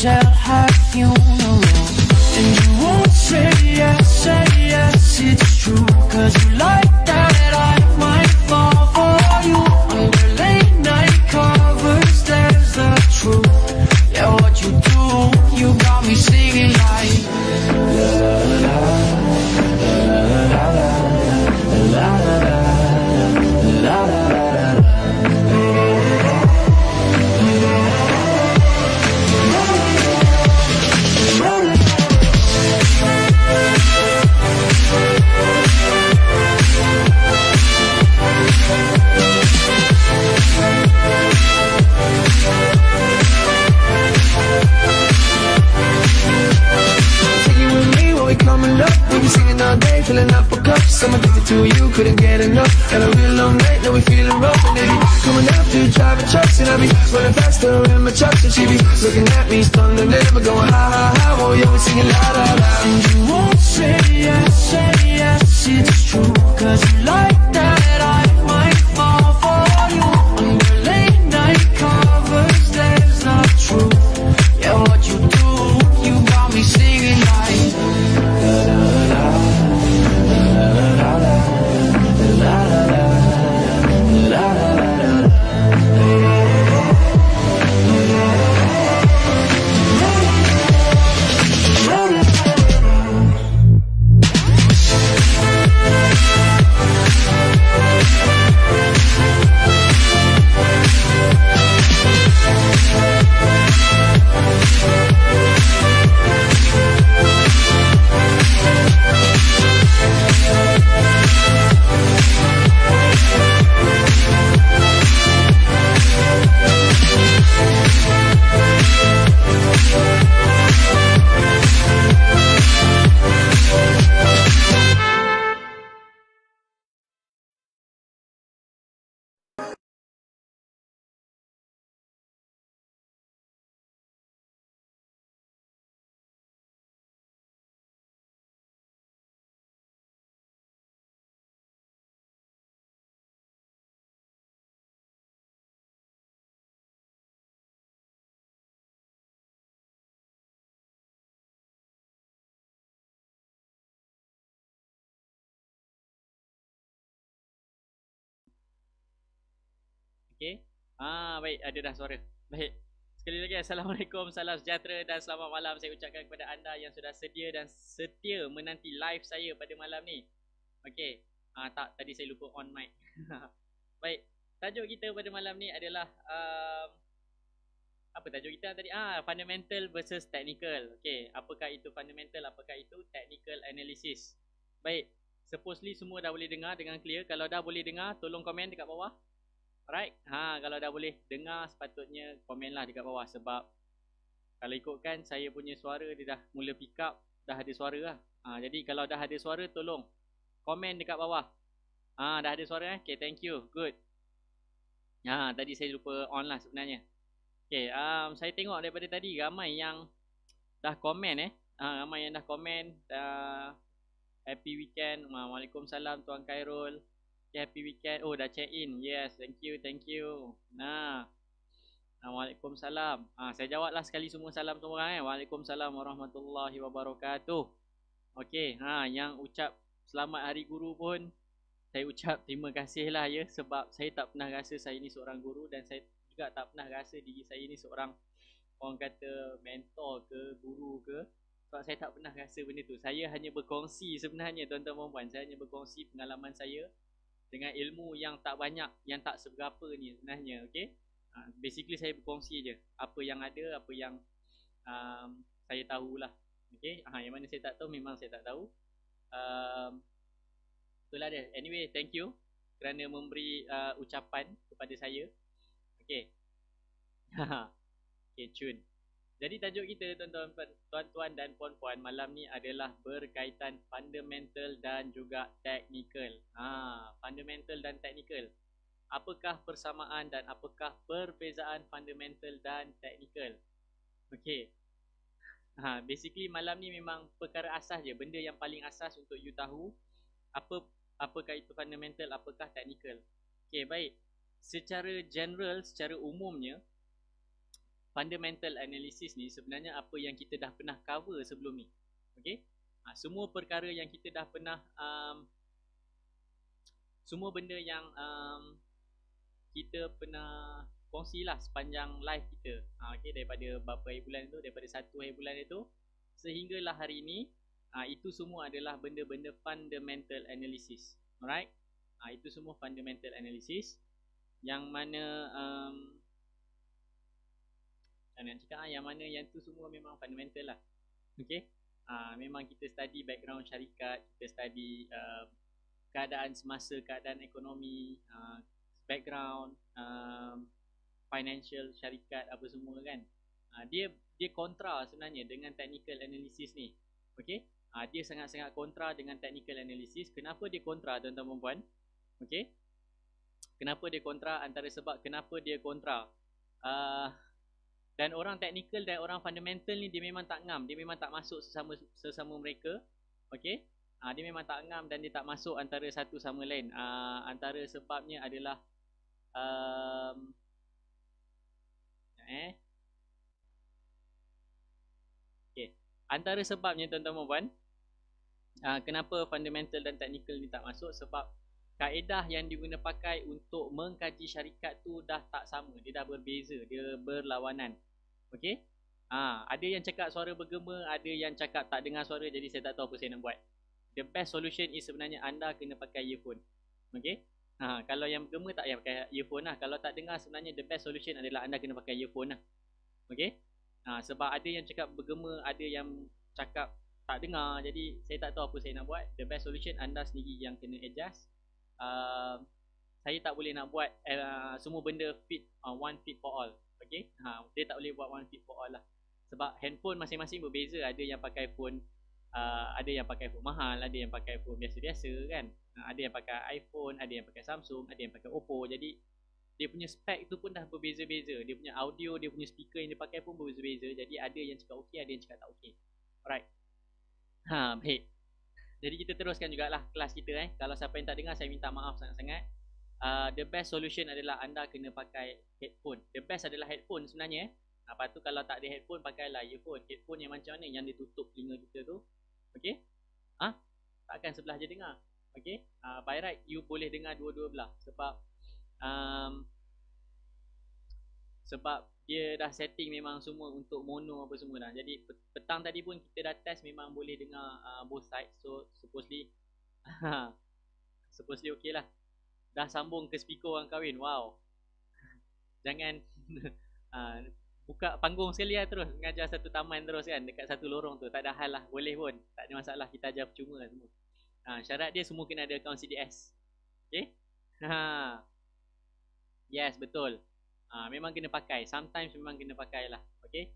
hotel, have funeral, and you won't say yes, it's true. Cause you like that I might fall for you. Under late night covers, there's the truth. Yeah, what you do, you got me singing like la la la la la la la la la. Singing all day, filling up a cup. I'm addicted to you, couldn't get enough. Got a real long night, now we feeling rough. And they be coming after, driving trucks. And I be running faster in my trucks. And she be looking at me, stung and never going ha ha ha. Oh, yeah, we singing la la la. And you won't say yes, it's true. Cause you like that I might fall for you. Under late night covers, there's the truth. Yeah, what you do, you got me singing like la la la. Okay. Baik, ada dah suara. Baik. Sekali lagi Assalamualaikum, salam sejahtera dan selamat malam saya ucapkan kepada anda yang sudah sedia dan setia menanti live saya pada malam ni. Okay. Tak, tadi saya lupa on mic. Baik. Tajuk kita pada malam ni adalah apa tajuk kita tadi? Fundamental versus technical. Okay. Apakah itu fundamental? Apakah itu technical analysis? Baik. Supposedly semua dah boleh dengar dengan clear. Kalau dah boleh dengar, tolong komen dekat bawah. Alright, kalau dah boleh dengar sepatutnya komenlah dekat bawah. Sebab kalau ikutkan saya punya suara dia dah mula pick up, dah ada suara lah. Jadi kalau dah ada suara tolong komen dekat bawah. Dah ada suara Okay, thank you, good. Tadi saya lupa on lah sebenarnya. Okay, saya tengok daripada tadi ramai yang dah komen ramai yang dah komen. Happy weekend. Waalaikumsalam Tuan Khairul. Happy weekend. Oh, dah check in. Yes, thank you, thank you. Waalaikumsalam. Saya jawablah sekali semua salam semua orang Waalaikumsalam warahmatullahi wabarakatuh. Okey, yang ucap selamat hari guru pun saya ucap terima kasih lah ya, sebab saya tak pernah rasa saya ni seorang guru dan saya juga tak pernah rasa diri saya ni seorang orang kata mentor ke guru ke, sebab saya tak pernah rasa benda tu. Saya hanya berkongsi sebenarnya tuan-tuan dan puan, saya hanya berkongsi pengalaman saya dengan ilmu yang tak banyak, yang tak seberapa ni sebenarnya. Okay, basically saya berkongsi je apa yang ada, apa yang saya tahulah. Okay, yang mana saya tak tahu memang saya tak tahu. Itulah dia. Anyway, thank you kerana memberi ucapan kepada saya. Okay. Okay, cun. Jadi tajuk kita tuan-tuan dan puan-puan malam ni adalah berkaitan fundamental dan juga technical. Fundamental dan technical. Apakah persamaan dan apakah perbezaan fundamental dan technical? Okay. Basically malam ni memang perkara asas je, benda yang paling asas untuk you tahu apakah itu fundamental, apakah technical. Okay, baik. Secara general, secara umumnya fundamental analysis ni sebenarnya apa yang kita dah pernah cover sebelum ni. Okay, semua perkara yang kita dah pernah semua benda yang kita pernah kongsilah sepanjang live kita. Okay, daripada berapa hari bulan itu, daripada 1 hari bulan itu sehinggalah hari ini, itu semua adalah benda-benda fundamental analysis. Alright, itu semua fundamental analysis yang mana nak cakap yang mana yang tu semua memang fundamental lah. Okay, memang kita study background syarikat, kita study keadaan semasa, keadaan ekonomi, background financial syarikat apa semua kan. Dia kontra sebenarnya dengan technical analysis ni. Okay, dia sangat-sangat kontra dengan technical analysis. Kenapa dia kontra, tuan-tuan dan puan? Okay, kenapa dia kontra? Antara sebab kenapa dia kontra, dan orang technical dan orang fundamental ni dia memang tak ngam, dia memang tak masuk sesama mereka. Okay, dia memang tak ngam dan dia tak masuk antara satu sama lain. Antara sebabnya adalah okay, antara sebabnya tuan-tuan dan puan, kenapa fundamental dan technical ni tak masuk, sebab kaedah yang diguna pakai untuk mengkaji syarikat tu dah tak sama, dia dah berbeza, dia berlawanan. Okey, ada yang cakap suara bergema, ada yang cakap tak dengar suara, jadi saya tak tahu apa saya nak buat. The best solution is sebenarnya anda kena pakai earphone. Okey, kalau yang bergema tak payah pakai earphone lah. Kalau tak dengar, sebenarnya the best solution adalah anda kena pakai earphone lah. Okey, sebab ada yang cakap bergema, ada yang cakap tak dengar, jadi saya tak tahu apa saya nak buat. The best solution anda sendiri yang kena adjust. Saya tak boleh nak buat semua benda fit, one fit for all. Okay, dia tak boleh buat one fit for all lah. Sebab handphone masing-masing berbeza. Ada yang pakai phone, ada yang pakai phone mahal, ada yang pakai phone biasa-biasa kan. Ada yang pakai iPhone, ada yang pakai Samsung, ada yang pakai Oppo. Jadi dia punya spek tu pun dah berbeza-beza. Dia punya audio, dia punya speaker yang dia pakai pun berbeza-beza. Jadi ada yang cakap okey, ada yang cakap tak okey. Alright, baik. Jadi kita teruskan jugalah kelas kita. Kalau siapa yang tak dengar, saya minta maaf sangat-sangat. The best solution adalah anda kena pakai headphone. The best adalah headphone sebenarnya. Lepas tu kalau tak ada headphone, pakailah earphone. Headphone yang macam mana? Yang dia tutup telinga kita tu. Okay, takkan sebelah je dengar. Okay, by right you boleh dengar dua-dua belah. Sebab dia dah setting memang semua untuk mono apa semua dah. Jadi petang tadi pun kita dah test, memang boleh dengar both sides. So supposedly supposedly okay lah. Dah sambung ke speaker orang kahwin. Wow, jangan buka panggung sekali lah, terus mengajar satu taman terus kan, dekat satu lorong tu. Tak ada hal lah, boleh pun, tak ada masalah. Kita ajar percuma lah semua. Syarat dia semua kena ada akaun CDS. Okay, yes, betul. Memang kena pakai. Sometimes memang kena pakai lah. Okay,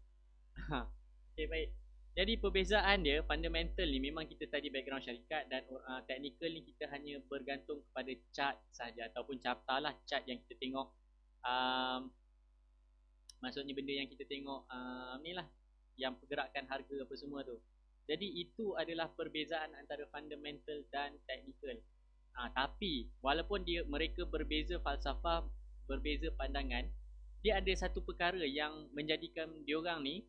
okay, baik. Jadi perbezaan dia, fundamental ni memang kita tadi background syarikat, dan technical ni kita hanya bergantung kepada chart saja, ataupun chapter lah, chart yang kita tengok. Maksudnya benda yang kita tengok ni lah, yang pergerakan harga apa semua tu. Jadi itu adalah perbezaan antara fundamental dan technical. Tapi walaupun mereka berbeza falsafah, berbeza pandangan, dia ada satu perkara yang menjadikan diorang ni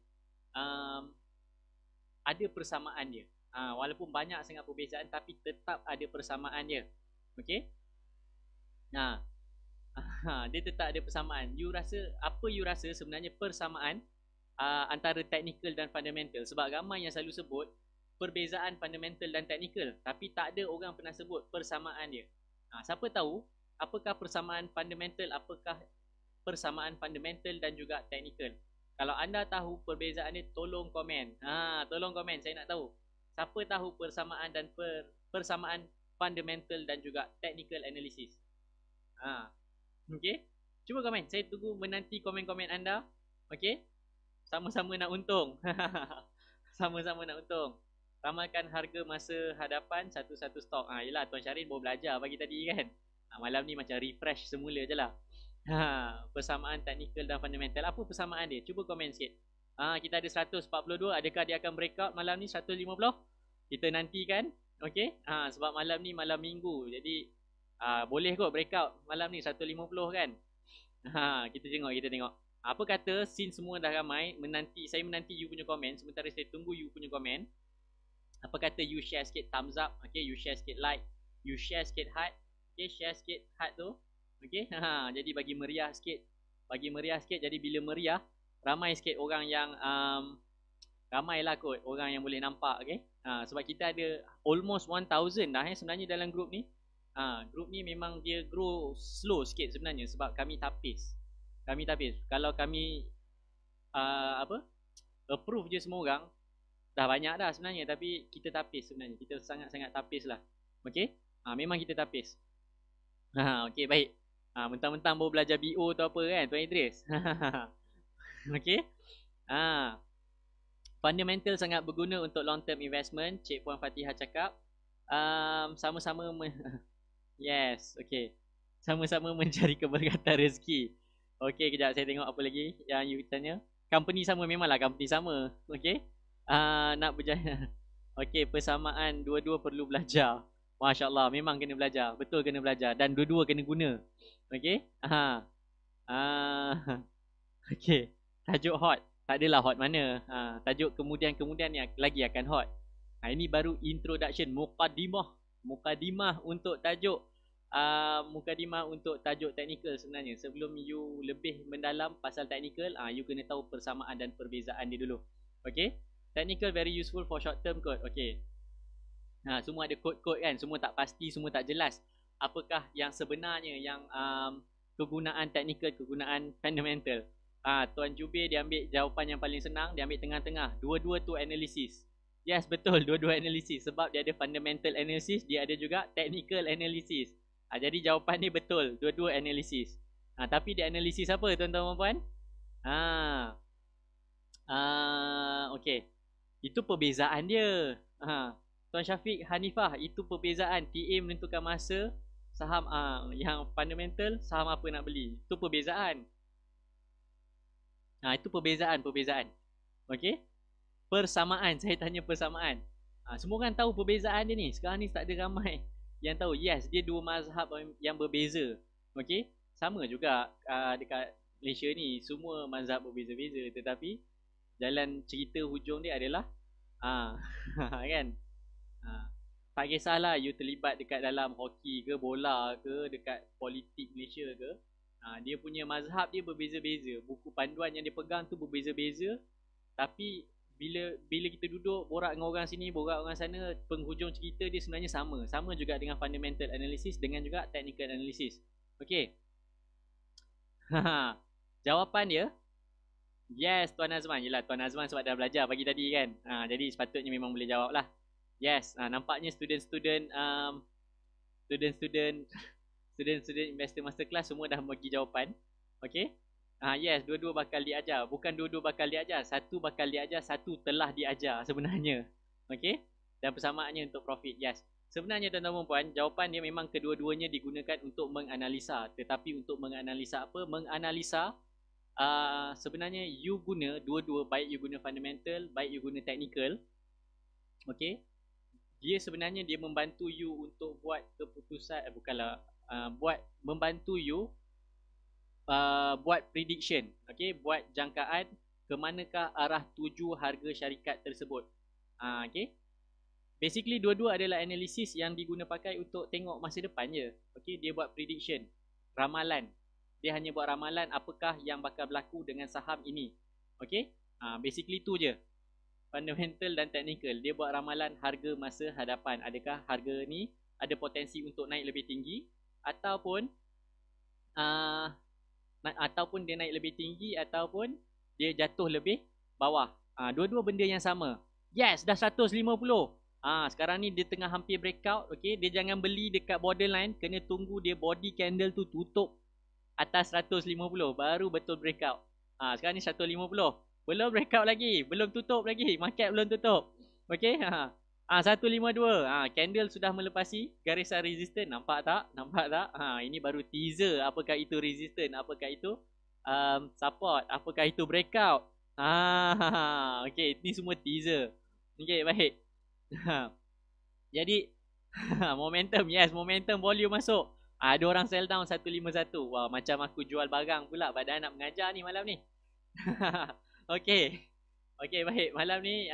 ada persamaan dia. Walaupun banyak sangat perbezaan, tapi tetap ada persamaan dia. Okey, dia tetap ada persamaan. Apa you rasa sebenarnya persamaan antara technical dan fundamental? Sebab ramai yang selalu sebut perbezaan fundamental dan technical, tapi tak ada orang pernah sebut persamaan dia. Siapa tahu apakah persamaan fundamental, apakah persamaan fundamental dan juga technical? Kalau anda tahu perbezaan ni, tolong komen. Tolong komen, saya nak tahu. Siapa tahu persamaan dan persamaan fundamental dan juga technical analysis? Okey, cuba komen. Saya tunggu menanti komen-komen anda. Okey, sama-sama nak untung. Sama-sama nak untung. Ramalkan harga masa hadapan satu-satu stok. Yelah, Tuan Syarif baru belajar pagi tadi kan. Malam ni macam refresh semula je lah. Persamaan technical dan fundamental. Apa persamaan dia? Cuba komen sikit. Kita ada 142. Adakah dia akan breakout malam ni 150? Kita nantikan. Okey, sebab malam ni malam minggu, jadi boleh kot breakout malam ni 150 kan. Kita tengok. Apa kata since semua dah ramai, saya menanti you punya komen, sementara saya tunggu you punya komen. Apa kata you share sikit thumbs up, okay, you share sikit like, you share sikit heart, okay, share sikit heart tu, okay, jadi bagi meriah sikit, jadi bila meriah, ramai sikit orang yang, ramai lah kot orang yang boleh nampak, okay, sebab kita ada almost 1000 dah sebenarnya dalam group ni. Group ni memang dia grow slow sikit sebenarnya sebab kami tapis. Kalau kami approve je semua orang, dah banyak dah sebenarnya, tapi kita tapis sebenarnya. Kita sangat-sangat tapis lah. Okay? Memang kita tapis. Okay, baik. Mentang-mentang baru belajar BO tu apa kan, Tuan Idris? Okay? Fundamental sangat berguna untuk long term investment. Cik Puan Fatihah cakap. Sama-sama yes, okay. Sama-sama mencari keberkatan rezeki. Okay, kejap saya tengok apa lagi yang you tanya. Company sama, memanglah company sama. Okay. Nak berjaya. Okay, persamaan dua-dua perlu belajar. Masya Allah, memang kena belajar. Betul kena belajar. Dan dua-dua kena guna. Okay. Okay. Tajuk hot. Tak adalah hot mana. Tajuk kemudian-kemudian yang lagi akan hot. Ini baru introduction. Mukadimah untuk tajuk. Mukadimah untuk tajuk technical sebenarnya. Sebelum you lebih mendalam pasal technical, you kena tahu persamaan dan perbezaan dia dulu. Okay. Technical very useful for short term code. Okay. Semua ada code-code kan. Semua tak pasti, semua tak jelas. Apakah yang sebenarnya yang kegunaan technical, kegunaan fundamental. Tuan Jubir dia ambil jawapan yang paling senang. Dia ambil tengah-tengah. Dua-dua tu analysis. Yes, betul. Dua-dua analysis. Sebab dia ada fundamental analysis. Dia ada juga technical analysis. Jadi jawapan ni betul. Dua-dua analisis. Tapi dia analisis apa tuan-tuan dan puan? Okay. Itu perbezaan dia. Tuan Syafiq Hanifah, itu perbezaan. TA menentukan masa. Saham yang fundamental, saham apa nak beli. Itu perbezaan. Itu perbezaan. Okay. Persamaan. Saya tanya persamaan. Semua orang tahu perbezaan dia ni. Sekarang ni tak ada ramai yang tahu. Yes, dia dua mazhab yang berbeza. Okay. Sama juga dekat Malaysia ni. Semua mazhab berbeza-beza. Tetapi jalan cerita hujung dia adalah kan. Tak kisahlah you terlibat dekat dalam hoki ke, bola ke, dekat politik Malaysia ke. Dia punya mazhab dia berbeza-beza. Buku panduan yang dia pegang tu berbeza-beza. Tapi bila kita duduk borak dengan orang sini, borak orang sana, penghujung cerita dia sebenarnya sama. Sama juga dengan fundamental analysis, dengan juga technical analysis. Okay. Jawapan dia, yes, Tuan Azman. Yelah, Tuan Azman sebab dah belajar pagi tadi kan. Jadi sepatutnya memang boleh jawab lah. Yes, nampaknya student-student investor masterclass semua dah bagi jawapan. Okay. Yes, dua-dua bakal diajar. Bukan dua-dua bakal diajar. Satu bakal diajar, satu telah diajar sebenarnya. Okay. Dan persamaannya untuk profit. Yes. Sebenarnya tuan-tuan dan puan, jawapan dia memang kedua-duanya digunakan untuk menganalisa. Tetapi untuk menganalisa apa? Menganalisa sebenarnya you guna dua-dua. Baik you guna fundamental, baik you guna technical. Okay. Dia sebenarnya dia membantu you untuk buat keputusan. Membantu you buat prediction, okay, buat jangkaan ke manakah arah tuju harga syarikat tersebut. Okay. Basically dua-dua adalah analisis yang diguna pakai untuk tengok masa depan je. Okay, dia buat prediction, ramalan. Dia hanya buat ramalan apakah yang bakal berlaku dengan saham ini. Okay. Basically tu je. Fundamental dan technical. Dia buat ramalan harga masa hadapan. Adakah harga ni ada potensi untuk naik lebih tinggi ataupun dia naik lebih tinggi ataupun dia jatuh lebih bawah. Dua-dua benda yang sama. Yes, dah 150. Sekarang ni dia tengah hampir breakout. Okay, dia jangan beli dekat borderline. Kena tunggu dia body candle tu tutup atas 150 baru betul breakout. Sekarang ni 150. Belum breakout lagi. Belum tutup lagi. Market belum tutup. Okay. 152. Candle sudah melepasi garisan resistance. Nampak tak? Ini baru teaser. Apakah itu resistance? Apakah itu support? Apakah itu breakout? Okay, ini semua teaser. Okay, baik. Jadi momentum. Yes, momentum volume masuk. Ada orang sell down 151. Wah, macam aku jual barang pula. Padahal nak mengajar ni malam ni. Okey. Okey, baik. Malam ni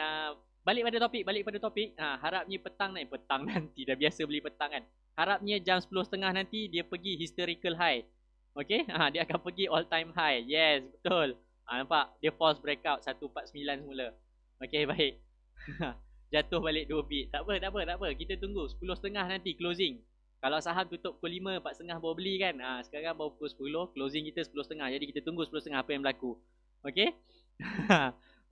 balik pada topik. Harapnya petang nanti dah biasa beli petang kan. Harapnya jam 10.30 nanti dia pergi historical high. Okey? Dia akan pergi all time high. Yes, betul. Nampak? Dia false breakout 149 semula. Okey, baik. Jatuh balik 2 bit. Tak apa. Kita tunggu 10.30 nanti closing. Kalau saham tutup pukul 5, 4.30 baru beli kan. Sekarang baru pukul 10, closing kita 10.30. Jadi kita tunggu 10.30 apa yang berlaku. Okey?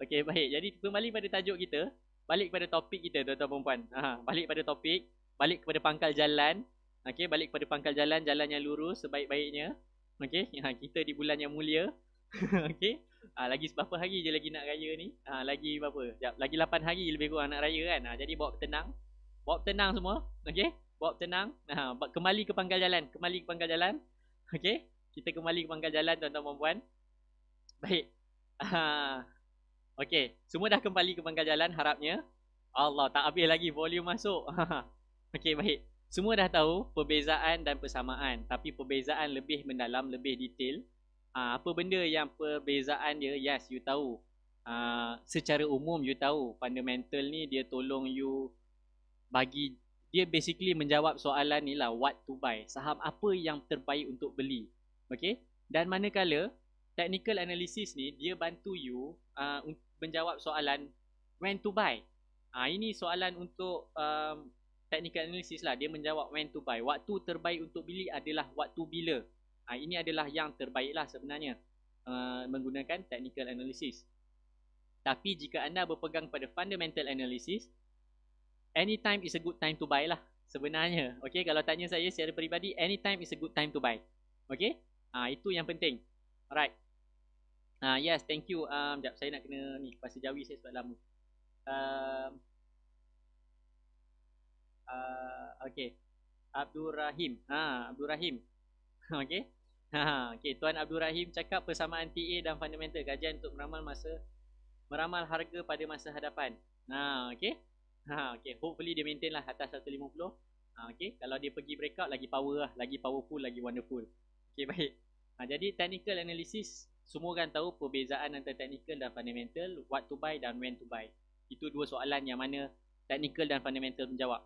Okey, baik. Jadi kembali pada tajuk kita. Balik pada topik kita, tuan-tuan perempuan. Balik pada topik. Balik kepada pangkal jalan. Okey, balik kepada pangkal jalan. Jalan yang lurus sebaik-baiknya. Okey, kita di bulan yang mulia. Okey. Lagi berapa hari je lagi nak raya ni? Lagi berapa? Sekejap. Lagi 8 hari lebih kurang nak raya kan? Jadi bawa tenang. Bawa tenang semua. Okey. Bawa tenang. Kembali ke pangkal jalan. Okey. Kita kembali ke pangkal jalan, tuan-tuan perempuan. Baik. Okey. Semua dah kembali ke pangkal jalan harapnya. Allah, tak habis lagi volume masuk. Okey, baik. Semua dah tahu perbezaan dan persamaan. Tapi perbezaan lebih mendalam, lebih detail. Apa benda yang perbezaan dia? Yes, you tahu. Secara umum you tahu fundamental ni dia tolong you bagi, dia basically menjawab soalan ni lah, what to buy, saham apa yang terbaik untuk beli. Okay. Dan manakala technical analysis ni dia bantu you menjawab soalan when to buy. Ini soalan untuk technical analysis lah. Dia menjawab when to buy. Waktu terbaik untuk beli adalah waktu bila. Ini adalah yang terbaik lah sebenarnya menggunakan technical analysis. Tapi jika anda berpegang pada fundamental analysis, anytime is a good time to buy lah sebenarnya. Okay, kalau tanya saya secara peribadi, anytime is a good time to buy. Okay, itu yang penting. Alright. Yes, thank you. Sekejap, saya nak kena ni Pasir Jawi saya sebab lama. Okay, Abdul Rahim. Abdul Rahim. Okay. Okay, Tuan Abdul Rahim cakap persamaan TA dan fundamental kajian untuk meramal harga pada masa hadapan. Okay. Okay, hopefully dia maintain lah atas 150. Okay, kalau dia pergi breakout lagi power lah, lagi powerful, lagi wonderful. Okay, baik. Jadi technical analysis, semua orang tahu perbezaan antara technical dan fundamental, what to buy dan when to buy. Itu dua soalan yang mana technical dan fundamental menjawab.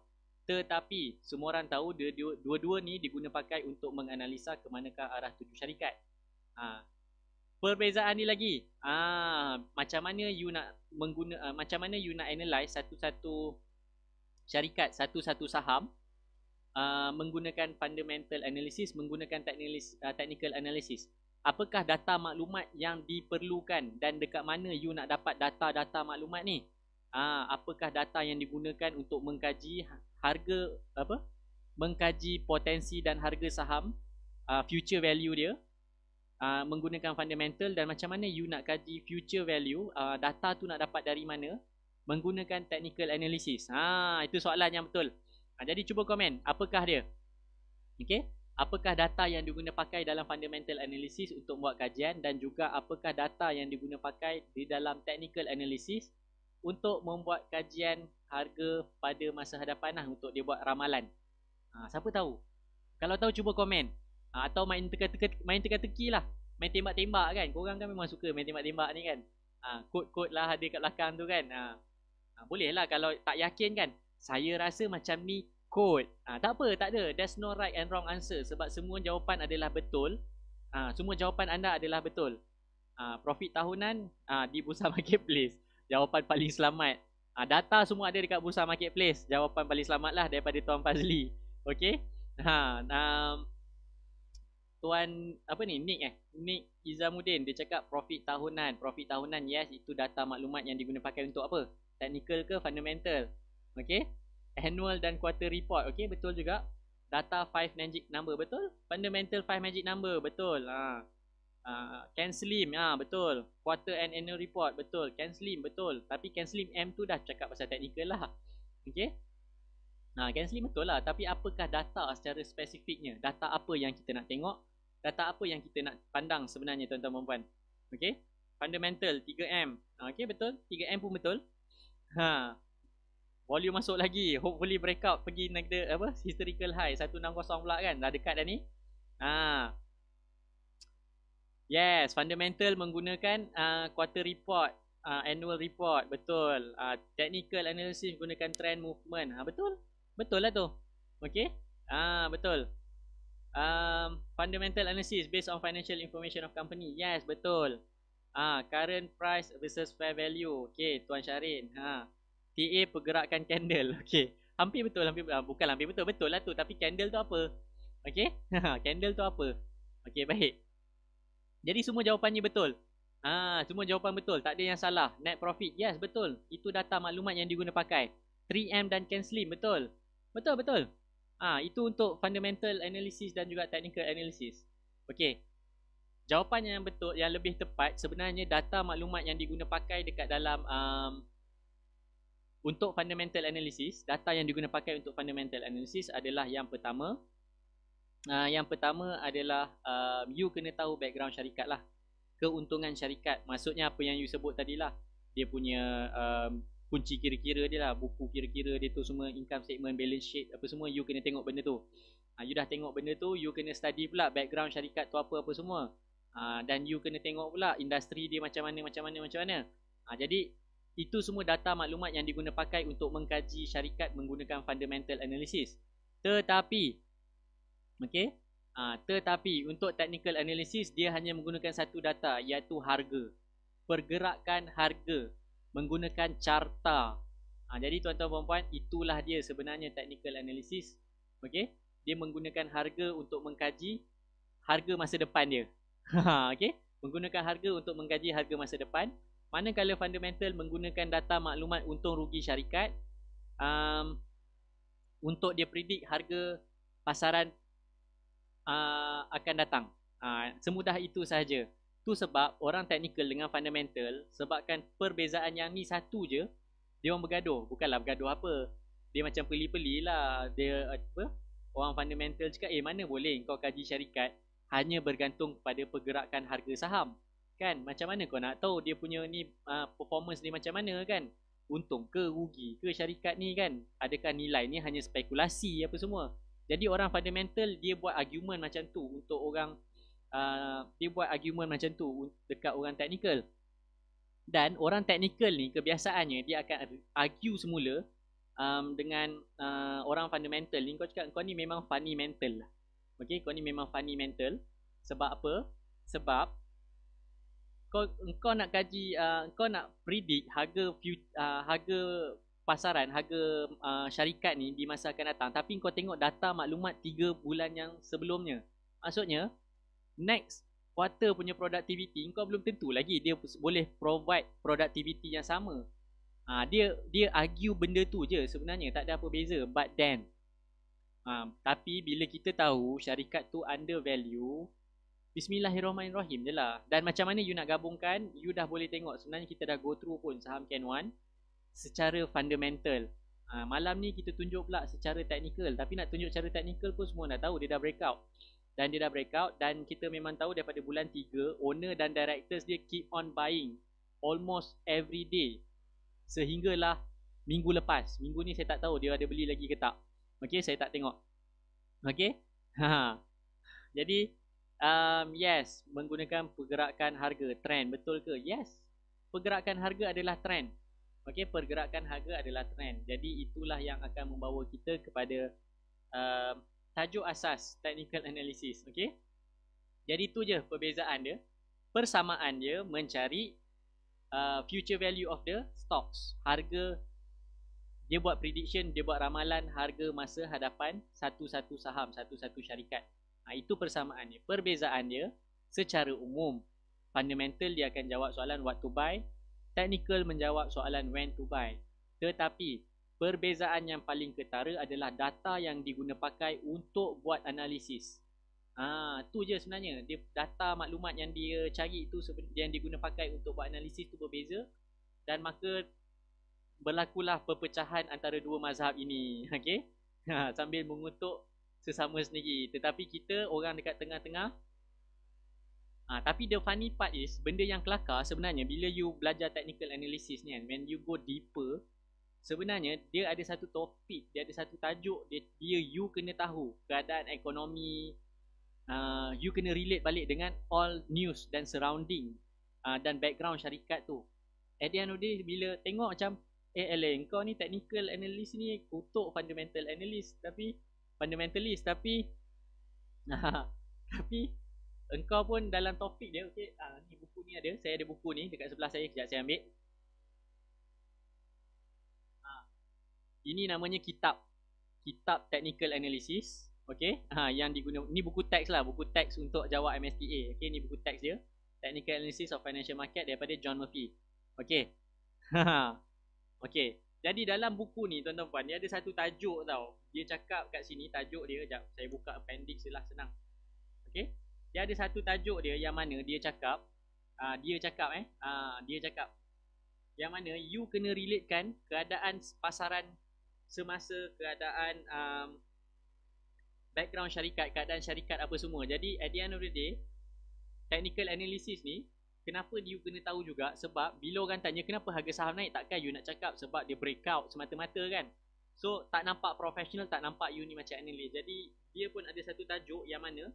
Tetapi semua orang tahu dua-dua ni diguna pakai untuk menganalisa ke manakah arah tuju syarikat. Perbezaan ni lagi, macam mana you nak analyze satu-satu syarikat, satu-satu saham menggunakan fundamental analysis, menggunakan technical analysis. Apakah data maklumat yang diperlukan dan dekat mana you nak dapat data-data maklumat ni? Apakah data yang digunakan untuk mengkaji harga mengkaji potensi dan harga saham, future value dia, menggunakan fundamental, dan macam mana you nak kaji future value, data tu nak dapat dari mana menggunakan technical analysis. Itu soalan yang betul. Jadi cuba komen, apakah dia? Okay? Apakah data yang diguna pakai dalam fundamental analysis untuk buat kajian, dan juga apakah data yang diguna pakai di dalam technical analysis untuk membuat kajian harga pada masa hadapan lah, untuk dia buat ramalan. Siapa tahu? Kalau tahu cuba komen. Atau main teka-teki lah, main tembak-tembak kan. Korang kan memang suka main tembak-tembak ni kan. Kod-kod lah ada kat belakang tu kan. Boleh lah kalau tak yakin kan, saya rasa macam ni kod. Tak apa, tak ada. There's no right and wrong answer, sebab semua jawapan adalah betul. Semua jawapan anda adalah betul. Profit tahunan di Bursa Marketplace, jawapan paling selamat. Data semua ada dekat Bursa Marketplace, jawapan paling selamat lah daripada Tuan Fazli. Okay. Tuan apa ni, Nick Izamuddin, dia cakap profit tahunan. Profit tahunan, yes, itu data maklumat yang diguna pakai untuk apa? Technical ke fundamental? Okay. Annual dan quarter report, okay, betul juga. Data 5 magic number, betul. Fundamental 5 magic number, betul. Can Slim, betul. Quarter and annual report, betul. Can Slim, betul. Tapi Can Slim M tu dah cakap pasal technical lah. Okay. Can Slim betul lah. Tapi apakah data secara spesifiknya? Data apa yang kita nak tengok? Data apa yang kita nak pandang sebenarnya, tuan-tuan dan puan? Okay. Fundamental 3M. Okay, betul. 3M pun betul. Volume masuk lagi. Hopefully breakout pergi negara apa? Historical high 160 pula kan. Dah dekat dah ni. Yes, fundamental menggunakan quarter report, annual report, betul. Technical analysis menggunakan trend movement. Betul. Betul lah tu. Okay. Betul. Fundamental analysis based on financial information of company. Yes, betul. Current price versus fair value. Okay, Tuan Syarin. TA pergerakan candle. Okay. Hampir betul, bukan hampir betul. Betul lah tu, tapi candle tu apa? Okay. Candle tu apa? Okay, baik. Jadi semua jawapannya betul. Semua jawapan betul. Tak ada yang salah. Net profit. Yes, betul. Itu data maklumat yang diguna pakai. 3M dan CanSlim. Betul. Betul, betul. Itu untuk fundamental analysis dan juga technical analysis. Okey. Jawapan yang betul, yang lebih tepat, sebenarnya data maklumat yang diguna pakai dekat dalam untuk fundamental analysis, data yang diguna pakai untuk fundamental analysis adalah yang pertama. Yang pertama adalah you kena tahu background syarikat lah. Keuntungan syarikat. Maksudnya apa yang you sebut tadi lah. Dia punya kunci kira-kira dia lah. Buku kira-kira dia tu semua. Income statement, balance sheet, apa semua. You kena tengok benda tu. You dah tengok benda tu, you kena study pula background syarikat tu apa-apa semua. Dan you kena tengok pula industri dia macam mana. Jadi itu semua data maklumat yang diguna pakai untuk mengkaji syarikat menggunakan fundamental analysis. Tetapi tetapi untuk technical analysis dia hanya menggunakan satu data, iaitu harga. Pergerakan harga menggunakan carta. Jadi tuan-tuan puan-puan, itulah dia sebenarnya technical analysis. Okey, dia menggunakan harga untuk mengkaji harga masa depan dia. Okey, menggunakan harga untuk mengkaji harga masa depan. Manakala fundamental menggunakan data maklumat untung rugi syarikat untuk dia predict harga pasaran akan datang. Semudah itu sahaja. Tu sebab orang technical dengan fundamental, sebabkan perbezaan yang ni satu je, dia orang bergaduh. Bukanlah bergaduh apa, dia macam peli-peli lah. Dia apa, orang fundamental cakap, mana boleh kau kaji syarikat hanya bergantung pada pergerakan harga saham, kan? Macam mana kau nak tahu dia punya ni performance ni macam mana, kan? Untung ke rugi ke syarikat ni, kan? Adakah nilai ni hanya spekulasi apa semua? Jadi orang fundamental dia buat argument macam tu untuk orang dia buat argument macam tu dekat orang technical. Dan orang technical ni kebiasaannya dia akan argue semula dengan orang fundamental ni. Kau cakap kau ni memang funny mental lah. Okey, kau ni memang funny mental. Sebab apa? Sebab kau nak kaji, kau nak predict harga pasaran, harga syarikat ni di masa akan datang, tapi kau tengok data maklumat 3 bulan yang sebelumnya. Maksudnya next quarter punya productivity kau belum tentu lagi dia boleh provide productivity yang sama. Dia argue benda tu je sebenarnya, tak ada apa beza. But then tapi bila kita tahu syarikat tu under value, bismillahirrahmanirrahim je lah. Dan macam mana you nak gabungkan, you dah boleh tengok sebenarnya kita dah go through pun saham Can1 secara fundamental. Malam ni kita tunjuk pula secara technical. Tapi nak tunjuk secara technical pun semua dah tahu dia dah breakout. Dan dia dah breakout, dan kita memang tahu daripada bulan 3 owner dan directors dia keep on buying almost every day. Sehinggalah minggu lepas. Minggu ni saya tak tahu dia ada beli lagi ke tak. Okey, saya tak tengok. Okey. Jadi yes, menggunakan pergerakan harga, trend, betul ke? Yes. Pergerakan harga adalah trend. Okey, pergerakan harga adalah trend. Jadi itulah yang akan membawa kita kepada tajuk asas technical analysis. Okey. Jadi itu je perbezaan dia. Persamaan dia mencari future value of the stocks. Harga, dia buat prediction, dia buat ramalan harga masa hadapan satu-satu saham, satu-satu syarikat. Itu persamaan dia. Perbezaan dia secara umum, fundamental dia akan jawab soalan what to buy, technical menjawab soalan when to buy. Tetapi perbezaan yang paling ketara adalah data yang diguna pakai untuk buat analisis. Tu je sebenarnya. Dia data maklumat yang dia cari tu, yang diguna pakai untuk buat analisis tu berbeza. Dan maka berlakulah perpecahan antara dua mazhab ini. Okey. Sambil mengutuk sesama sendiri. Tetapi kita orang dekat tengah-tengah. Tapi the funny part is, benda yang kelakar sebenarnya bila you belajar technical analysis ni kan, when you go deeper, sebenarnya dia ada satu topik, dia ada satu tajuk, dia you kena tahu keadaan ekonomi, you kena relate balik dengan all news dan surrounding dan background syarikat tu. At the end of the day, bila tengok macam kau ni technical analyst ni kutuk fundamental analyst tapi fundamentalist tapi tapi engkau pun dalam topik dia, okey, ni buku ni ada, saya ada buku ni dekat sebelah saya, kejap saya ambil. Ini namanya kitab technical analysis, okey. Yang digunakan ni buku teks lah, buku teks untuk jawab MSTA. Okey, ni buku teks dia, Technical Analysis of Financial Market daripada John Murphy. Okey. Okey. Jadi dalam buku ni tuan-tuan puan, dia ada satu tajuk tau. Dia cakap kat sini tajuk dia, jap saya buka appendix je lah, senang. Okey. Dia ada satu tajuk dia yang mana dia cakap yang mana you kena relatekan keadaan pasaran semasa, keadaan background syarikat, keadaan syarikat apa semua. Jadi at the end of the day, technical analysis ni kenapa you kena tahu juga, sebab bila orang tanya kenapa harga saham naik, takkan you nak cakap sebab dia breakout semata-mata kan. So tak nampak professional, tak nampak you ni macam analyst. Jadi dia pun ada satu tajuk yang mana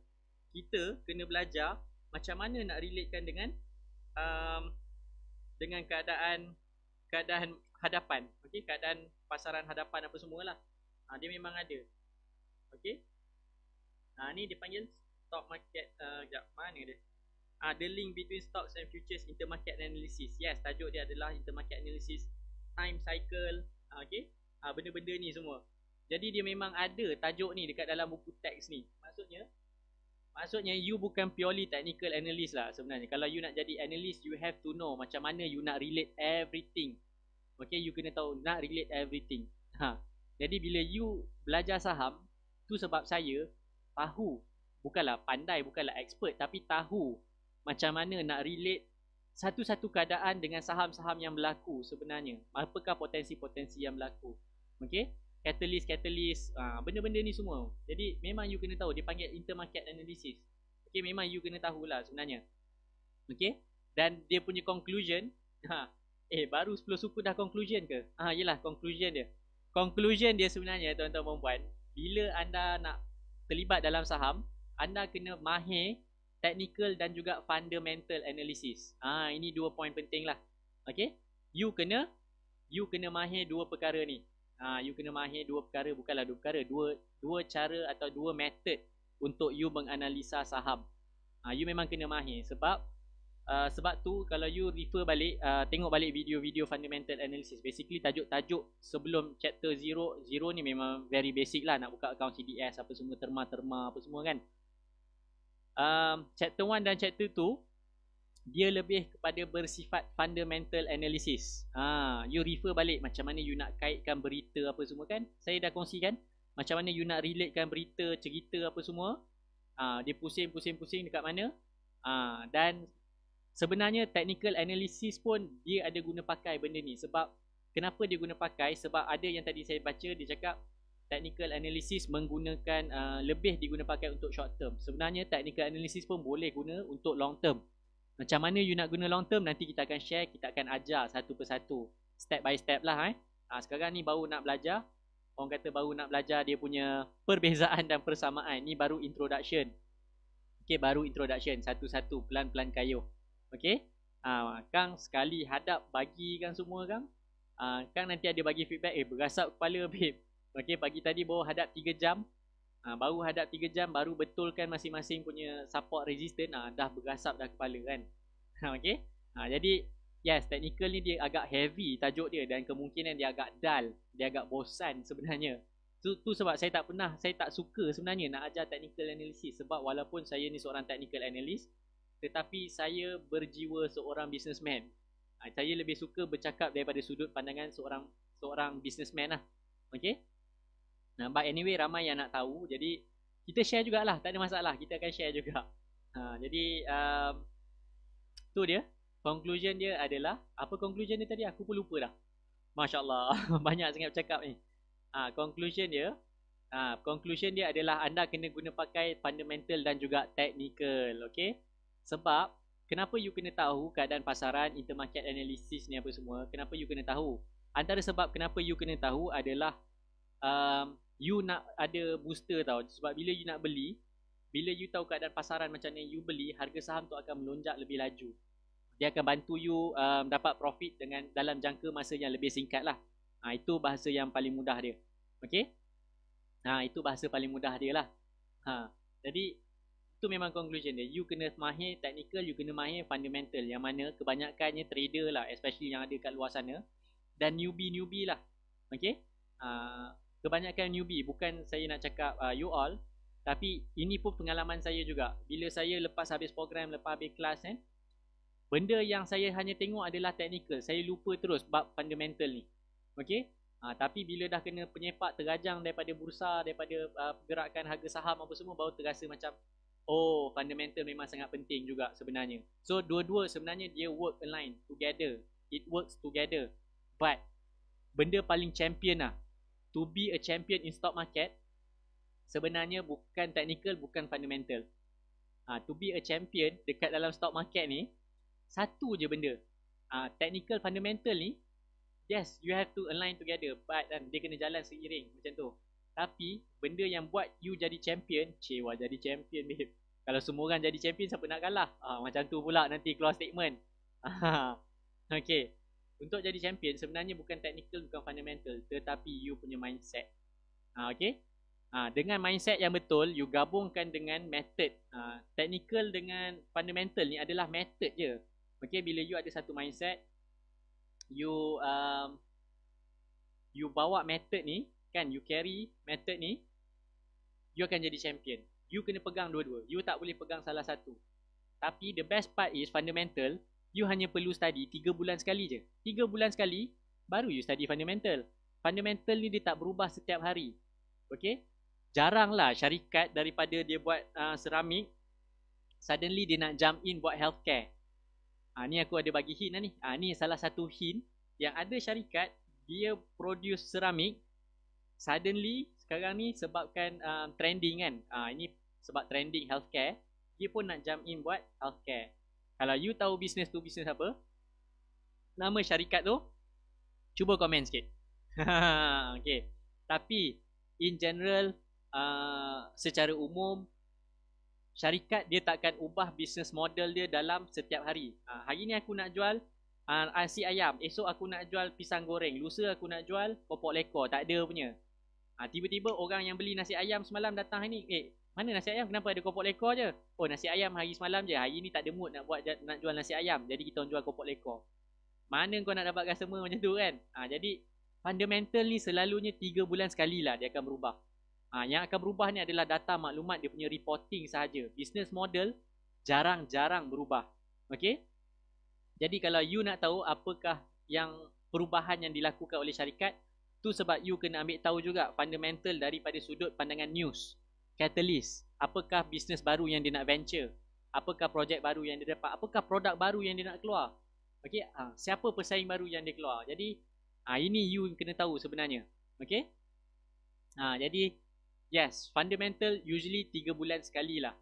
kita kena belajar macam mana nak relatekan dengan keadaan hadapan, okey, keadaan pasaran hadapan apa semualah. Dia memang ada. Okey. Ni dia panggil stock market, jap mana dia? The link between stocks and futures intermarket analysis. Yes, tajuk dia adalah intermarket analysis, time cycle, okey. Benda-benda ni semua. Jadi dia memang ada tajuk ni dekat dalam buku teks ni. Maksudnya you bukan purely technical analyst lah sebenarnya. Kalau you nak jadi analyst, you have to know macam mana you nak relate everything. Okay, you kena tahu nak relate everything. Jadi bila you belajar saham, tu sebab saya tahu, bukanlah pandai, bukanlah expert, tapi tahu macam mana nak relate satu-satu keadaan dengan saham-saham yang berlaku sebenarnya. Apakah potensi-potensi yang berlaku. Okay, catalyst, benda-benda ni semua. Jadi memang you kena tahu, dia panggil intermarket analysis. Okay, memang you kena tahulah sebenarnya. Okay, dan dia punya conclusion, baru 10 suku dah conclusion ke? Yelah, conclusion dia. Conclusion dia sebenarnya tuan-tuan dan puan, bila anda nak terlibat dalam saham, anda kena mahir technical dan juga fundamental analysis. Ini 2 poin penting lah. Okay, you kena mahir 2 perkara ni. You kena mahir 2 perkara, bukanlah 2 perkara, dua cara atau 2 method untuk you menganalisa saham. You memang kena mahir. Sebab tu kalau you refer balik, tengok balik video-video fundamental analysis, basically tajuk-tajuk sebelum chapter 0 ni memang very basic lah, nak buka account CDS apa semua, terma apa semua kan. Chapter 1 dan chapter 2 dia lebih kepada bersifat fundamental analysis. You refer balik macam mana you nak kaitkan berita apa semua kan. Saya dah kongsikan macam mana you nak relatekan berita, cerita apa semua. Dia pusing dekat mana. Dan sebenarnya technical analysis pun dia ada guna pakai benda ni. Sebab kenapa dia guna pakai? Sebab ada yang tadi saya baca, dia cakap technical analysis menggunakan lebih diguna pakai untuk short term. Sebenarnya technical analysis pun boleh guna untuk long term. Macam mana you nak guna long term, nanti kita akan share, kita akan ajar satu persatu, step by step lah. Sekarang ni baru nak belajar, orang kata baru nak belajar dia punya perbezaan dan persamaan. Ni baru introduction. Okay, baru introduction, satu-satu, pelan-pelan kayuh. Okay, Kang sekali hadap bagi Kang semua Kang. Kang nanti ada bagi feedback, berasap kepala babe. Okay, pagi tadi baru hadap 3 jam. Baru hadap 3 jam, baru betulkan masing-masing punya support resistance, dah berasap dah kepala kan. Okay, jadi yes, technical ni dia agak heavy tajuk dia, dan kemungkinan dia agak dull, dia agak bosan sebenarnya. Tu sebab saya tak suka sebenarnya nak ajar technical analysis. Sebab walaupun saya ni seorang technical analyst, tetapi saya berjiwa seorang businessman. Saya lebih suka bercakap daripada sudut pandangan seorang businessman lah. Okay, but anyway, ramai yang nak tahu, jadi kita share jugalah, tak ada masalah, kita akan share juga. Jadi tu dia, conclusion dia adalah, apa conclusion dia tadi? Aku pun lupa dah. Masya Allah, banyak sangat bercakap ni. Conclusion dia adalah anda kena guna pakai fundamental dan juga technical. Okay, sebab kenapa you kena tahu keadaan pasaran, intermarket analysis ni apa semua, kenapa you kena tahu? Antara sebab kenapa you kena tahu adalah you nak ada booster tau. Sebab bila you nak beli, bila you tahu keadaan pasaran macam mana you beli, harga saham tu akan melonjak lebih laju. Dia akan bantu you dapat profit dengan dalam jangka masa yang lebih singkat lah. Itu bahasa yang paling mudah dia. Okay? Itu bahasa paling mudah dia lah. Jadi itu memang conclusion dia. You kena mahir technical, you kena mahir fundamental, yang mana kebanyakannya trader lah, especially yang ada kat luar sana, dan newbie lah. Okay? Kebanyakan newbie. Bukan saya nak cakap you all, tapi ini pun pengalaman saya juga. Bila saya lepas habis program, lepas habis kelas kan, benda yang saya hanya tengok adalah technical. Saya lupa terus bab fundamental ni. Okay? Tapi bila dah kena penyepak terajang daripada bursa, daripada pergerakan harga saham apa semua, baru terasa macam, oh, fundamental memang sangat penting juga sebenarnya. So dua-dua sebenarnya dia work align together. It works together. But benda paling champion lah, to be a champion in stock market, sebenarnya bukan technical, bukan fundamental. To be a champion dekat dalam stock market ni, satu je benda. Technical, fundamental ni, yes, you have to align together, but dia kena jalan seiring macam tu. Tapi benda yang buat you jadi champion, cewa jadi champion babe. Kalau semua orang jadi champion, siapa nak kalah? Macam tu pula nanti keluar statement. Okay. Untuk jadi champion sebenarnya bukan technical, bukan fundamental, tetapi you punya mindset. Okay. Dengan mindset yang betul, you gabungkan dengan method. Technical dengan fundamental ni adalah method je. Okay, bila you ada satu mindset, you bawa method ni, kan, you carry method ni, you akan jadi champion. You kena pegang dua-dua. You tak boleh pegang salah satu. Tapi the best part is fundamental, you hanya perlu study 3 bulan sekali je. 3 bulan sekali, baru you study fundamental. Fundamental ni dia tak berubah setiap hari. Okay? Jaranglah syarikat daripada dia buat seramik, suddenly dia nak jump in buat healthcare. Ni aku ada bagi hint lah ni. Ni salah satu hint yang ada syarikat, dia produce seramik, suddenly sekarang ni sebabkan trending kan. Ini sebab trending healthcare, dia pun nak jump in buat healthcare. Kalau you tahu bisnes tu bisnes apa, nama syarikat tu, cuba komen sikit. Okay. Tapi in general, secara umum, syarikat dia takkan ubah bisnes model dia dalam setiap hari. Hari ni aku nak jual nasi ayam, esok aku nak jual pisang goreng, lusa aku nak jual popok lekor. Tak ada punya. Tiba-tiba orang yang beli nasi ayam semalam datang hari ni, mana nasi ayam, kenapa ada kopok lekor je? Oh, nasi ayam hari semalam je, hari ni tak ada mood nak jual nasi ayam, jadi kita jual kopok lekor. Mana kau nak dapat customer macam tu kan? Jadi fundamental ni selalunya 3 bulan sekali lah dia akan berubah. Yang akan berubah ni adalah data maklumat, dia punya reporting sahaja. Business model jarang-jarang berubah. Okay? Jadi kalau you nak tahu apakah yang perubahan yang dilakukan oleh syarikat, tu sebab you kena ambil tahu juga fundamental daripada sudut pandangan news, catalyst, apakah bisnes baru yang dia nak venture, apakah projek baru yang dia dapat, apakah produk baru yang dia nak keluar. Okay? Siapa pesaing baru yang dia keluar. Jadi ini you kena tahu sebenarnya. Okay? Jadi yes, fundamental usually 3 bulan sekali lah.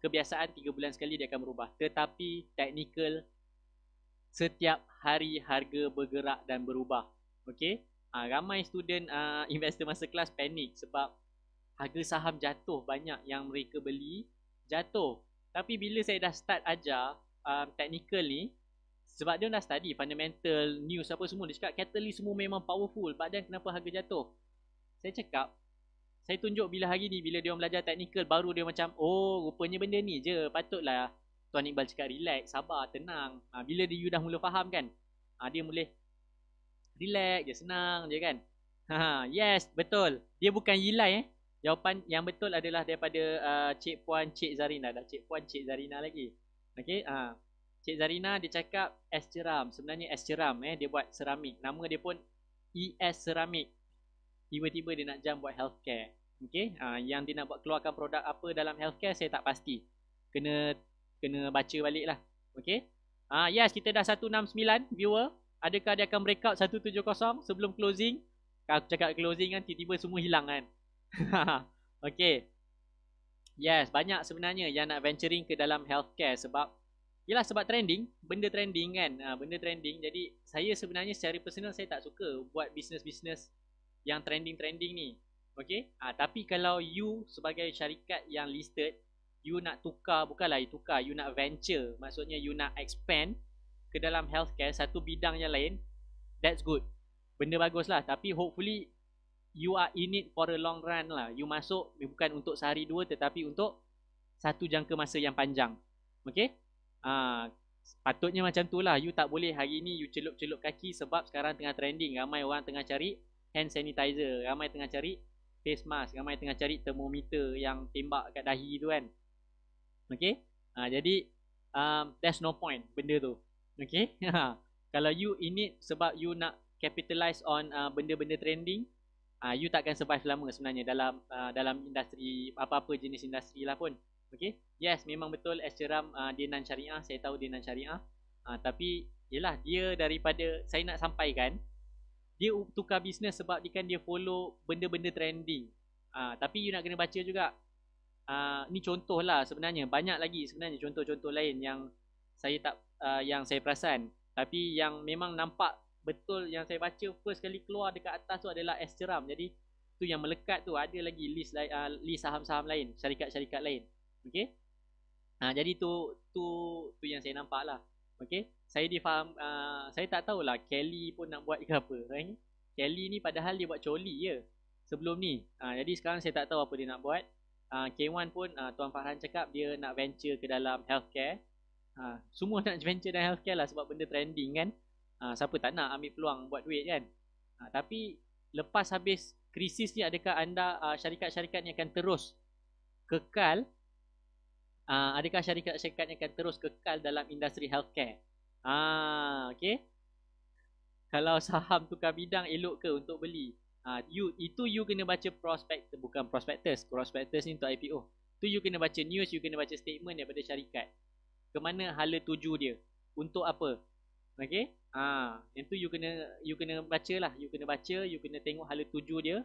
Kebiasaan 3 bulan sekali dia akan berubah. Tetapi technical, setiap hari harga bergerak dan berubah. Okay? Ramai student investor masa kelas panik sebab harga saham jatuh. Banyak yang mereka beli jatuh. Tapi bila saya dah start ajar technical ni, sebab dia dah study fundamental, news apa semua, dia cakap catalyst semua memang powerful, but then kenapa harga jatuh? Saya cakap, saya tunjuk bila hari ni, bila dia orang belajar technical, baru dia macam, oh rupanya benda ni je. Patutlah Tuan Iqbal cakap relax, sabar, tenang. Bila you dah mula faham kan, dia boleh relax je, senang je kan. Yes, betul. Dia bukan yilai. Jawapan yang betul adalah daripada Cik Puan Cik Zarina. Dah Cik Puan Cik Zarina lagi. Okay, Cik Zarina dia cakap es ceram. Sebenarnya es ceram, dia buat seramik. Nama dia pun ES Seramik. Tiba-tiba dia nak jump buat healthcare. Okay, yang dia nak buat keluarkan produk apa dalam healthcare saya tak pasti. Kena baca balik lah. Okay, yes, kita dah 169 viewer. Adakah dia akan breakout 170 sebelum closing? Kalau aku cakap closing kan, tiba-tiba semua hilang kan. Okay, yes, banyak sebenarnya yang nak venturing ke dalam healthcare sebab yelah, sebab trending, benda trending kan. Benda trending. Jadi saya sebenarnya secara personal saya tak suka buat bisnes-bisnes yang trending-trending ni. Okay, tapi kalau you sebagai syarikat yang listed, you nak tukar, bukanlah you tukar, you nak venture, maksudnya you nak expand ke dalam healthcare, satu bidang yang lain, that's good, benda bagus lah. Tapi hopefully you are in it for a long run lah. You masuk bukan untuk sehari dua, tetapi untuk satu jangka masa yang panjang. Okay, patutnya macam tu lah. You tak boleh hari ni you celup-celup kaki sebab sekarang tengah trending, ramai orang tengah cari hand sanitizer, ramai tengah cari face mask, ramai tengah cari thermometer yang tembak kat dahi tu kan. Okay, jadi there's no point benda tu. Okay, kalau you in it sebab you nak capitalize on benda-benda trending, you takkan survive lama sebenarnya dalam industri, apa-apa jenis industri lah pun. Okay, yes, memang betul Asceram dia non syariah, saya tahu dia non syariah, tapi yelah, dia daripada saya nak sampaikan, dia tukar bisnes sebab dia follow benda-benda trending. Tapi you nak kena baca juga. Ni contoh lah sebenarnya, banyak lagi sebenarnya contoh-contoh lain yang saya tak yang saya perasan, tapi yang memang nampak betul yang saya baca first kali keluar dekat atas tu adalah Asceram. Jadi tu yang melekat tu, ada lagi list saham-saham lain, syarikat-syarikat lain. Okay, jadi tu yang saya nampak lah. Okay, saya difaham, saya tak tahulah Kelly pun nak buat ke apa. Kelly ni padahal dia buat coli je sebelum ni. Jadi sekarang saya tak tahu apa dia nak buat. K1 pun Tuan Farhan cakap dia nak venture ke dalam healthcare. Semua nak venture dalam healthcare lah sebab benda trending kan. Siapa tak nak ambil peluang buat duit kan. Tapi lepas habis krisis ni, adakah anda syarikat-syarikat ni akan terus kekal? Adakah syarikat-syarikat yang akan terus kekal dalam industri healthcare? Okay. Kalau saham tukar bidang, elok ke untuk beli? You kena baca prospectus, bukan prospectus. Prospectus ni untuk IPO. Tu you kena baca news, you kena baca statement daripada syarikat. Kemana hala tuju dia? Untuk apa? Okay. Yang tu you kena baca lah. You kena baca, you kena tengok hala tuju dia.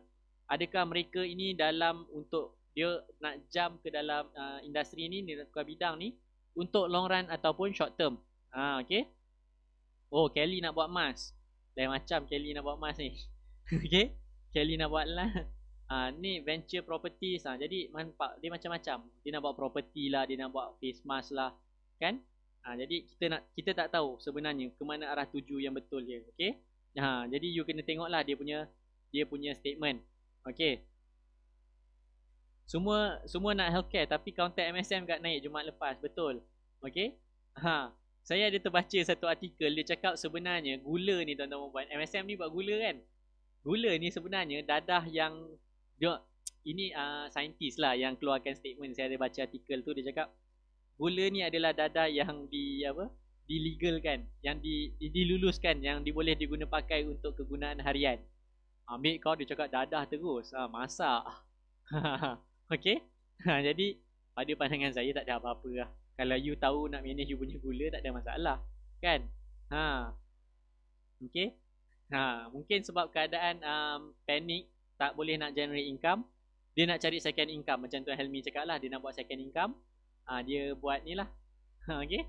Adakah mereka ini dalam untuk dia nak jump ke dalam industri ni, dia tukar bidang ni untuk long run ataupun short term. Okay. Oh, Kelly nak buat mask. Lain macam Kelly nak buat mask ni. Okay, Kelly nak buat lah. Ni venture properties. Jadi manfaat dia macam-macam. Dia nak buat property lah, dia nak buat face mask lah, kan? Jadi kita tak tahu sebenarnya ke mana arah tuju yang betul dia. Okay. Jadi you kena tengok lah dia punya statement. Okay. Semua nak healthcare, tapi counter MSM kat naik Jumaat lepas. Betul. Okay. Saya ada terbaca satu artikel, dia cakap sebenarnya gula ni tuan-tuan puan, MSM ni buat gula kan. Gula ni sebenarnya dadah yang ini saintis lah yang keluarkan statement. Saya ada baca artikel tu, dia cakap gula ni adalah dadah yang dilegalkan, yang diluluskan, yang boleh diguna pakai untuk kegunaan harian. Ambil kau, dia cakap dadah terus. Masak. Okay. Jadi pada pandangan saya tak ada apa-apa lah. Kalau you tahu nak manage you punya gula, tak ada masalah kan. Okay. Mungkin sebab keadaan panik, tak boleh nak generate income, dia nak cari second income. Macam Tuan Helmi cakap lah, dia nak buat second income. Dia buat ni lah. Okay.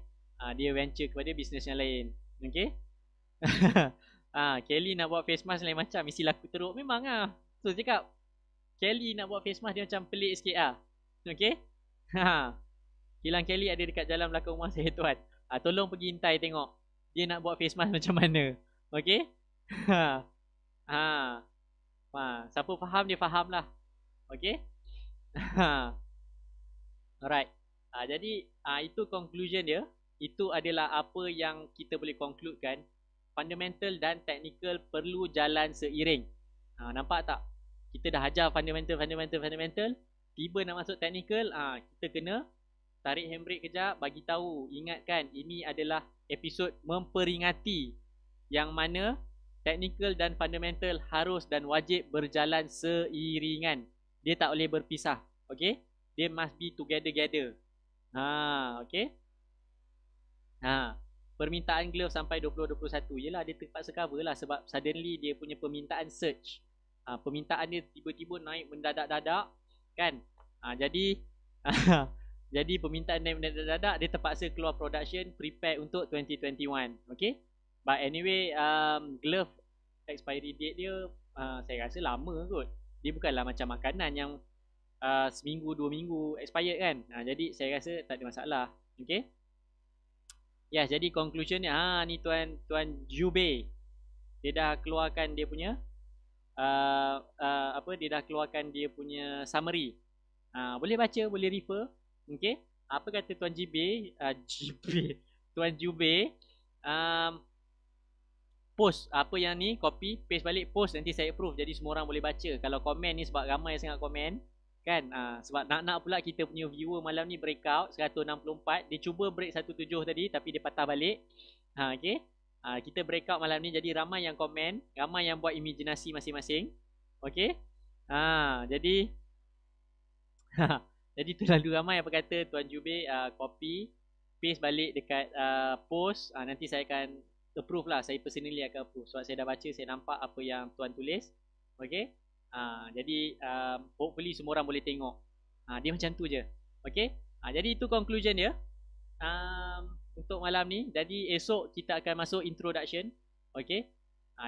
Dia venture kepada bisnes yang lain. Okay. Kelly nak buat face mask lain macam, mesti laku teruk memang lah. So cakap Kelly nak buat face mask dia macam pelik sikit lah. Okay. Kilang Kelly ada dekat jalan belakang rumah saya tuan. Tolong pergi hintai tengok dia nak buat face mask macam mana. Okay. Siapa faham dia faham lah. Okay. Alright. Jadi itu conclusion dia. Itu adalah apa yang kita boleh concludekan. Fundamental dan technical perlu jalan seiring. Nampak tak? Kita dah ajar fundamental. Tiba nak masuk technical, kita kena tarik handbrake kejap, bagi tahu, ingatkan ini adalah episod memperingati yang mana technical dan fundamental harus dan wajib berjalan seiringan. Dia tak boleh berpisah. Okay? Dia must be together. Okay? Permintaan glove sampai 2021. Yelah, dia terpaksa cover lah sebab suddenly dia punya permintaan surge. Permintaan dia tiba-tiba naik mendadak-dadak kan. Jadi jadi permintaan naik mendadak-dadak, dia terpaksa keluar production, prepare untuk 2021. Okay. But anyway, glove expiry date dia saya rasa lama kot. Dia bukanlah macam makanan yang seminggu 2 minggu expired kan. Jadi saya rasa tak ada masalah. Okay. Ya, jadi conclusion ni ni Tuan Jube, dia dah keluarkan dia punya dia dah keluarkan dia punya summary. Boleh baca, boleh refer. Okay. Apa kata Tuan Jube? Tuan Jube post apa yang ni, copy paste balik, post, nanti saya approve, jadi semua orang boleh baca. Kalau komen ni sebab ramai sangat komen kan, sebab nak pula kita punya viewer malam ni breakout 164. Dia cuba break 17 tadi tapi dia patah balik. Okay. Kita breakout malam ni, jadi ramai yang komen, ramai yang buat imaginasi masing-masing. Okay. Jadi jadi tu lalu ramai apa kata Tuan Jube copy paste balik dekat post. Nanti saya akan approve lah, saya personally akan approve sebab saya dah baca, saya nampak apa yang Tuan tulis. Okay. Jadi hopefully semua orang boleh tengok. Dia macam tu je. Okay. Jadi itu conclusion dia untuk malam ni. Jadi esok kita akan masuk introduction. Okay.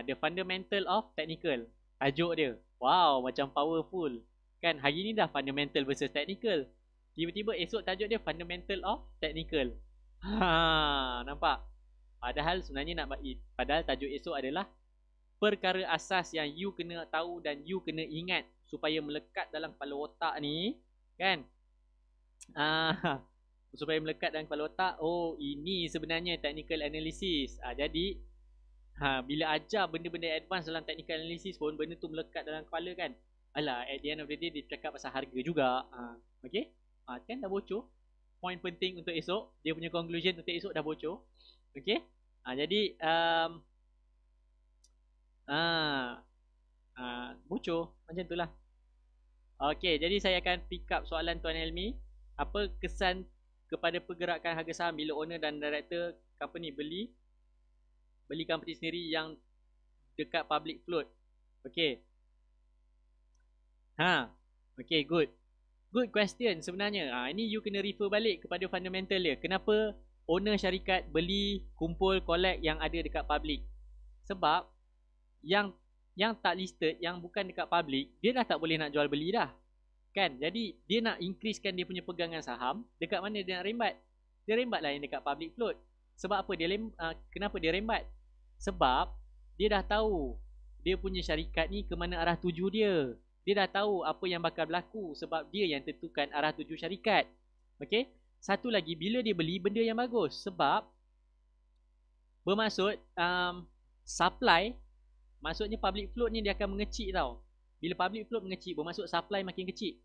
The fundamental of technical, tajuk dia. Wow, macam powerful kan. Hari ni dah fundamental versus technical, tiba-tiba esok tajuk dia fundamental of technical. Nampak? Padahal sebenarnya padahal tajuk esok adalah perkara asas yang you kena tahu dan you kena ingat supaya melekat dalam kepala otak ni kan. Supaya melekat dalam kepala otak, oh ini sebenarnya technical analysis. Jadi bila ajar benda-benda advance dalam technical analysis pun benda tu melekat dalam kepala kan. Alah, at the end of the day dia cakap pasal harga juga. Okay. Kan dah bocor point penting untuk esok, dia punya conclusion untuk esok dah bocor. Okay. Jadi bocor macam tu lah. Okay, jadi saya akan pick up soalan Tuan Helmi. Apa kesan kepada pergerakan harga saham bila owner dan director company beli company sendiri yang dekat public float? Okay. Okay, good question sebenarnya. Ini you kena refer balik kepada fundamental dia. Kenapa owner syarikat beli, kumpul, collect yang ada dekat public? Sebab yang tak listed, yang bukan dekat public, dia dah tak boleh nak jual beli dah kan. Jadi dia nak increasekan dia punya pegangan saham. Dekat mana dia nak rembat? Dia rembat lah yang dekat public float. Sebab apa kenapa dia rembat? Sebab dia dah tahu dia punya syarikat ni ke mana arah tuju dia. Dia dah tahu apa yang bakal berlaku sebab dia yang tentukan arah tuju syarikat. Okay. Satu lagi, bila dia beli benda yang bagus, sebab bermaksud supply, maksudnya public float ni dia akan mengecil tau. Bila public float mengecil, bermaksud supply makin kecil.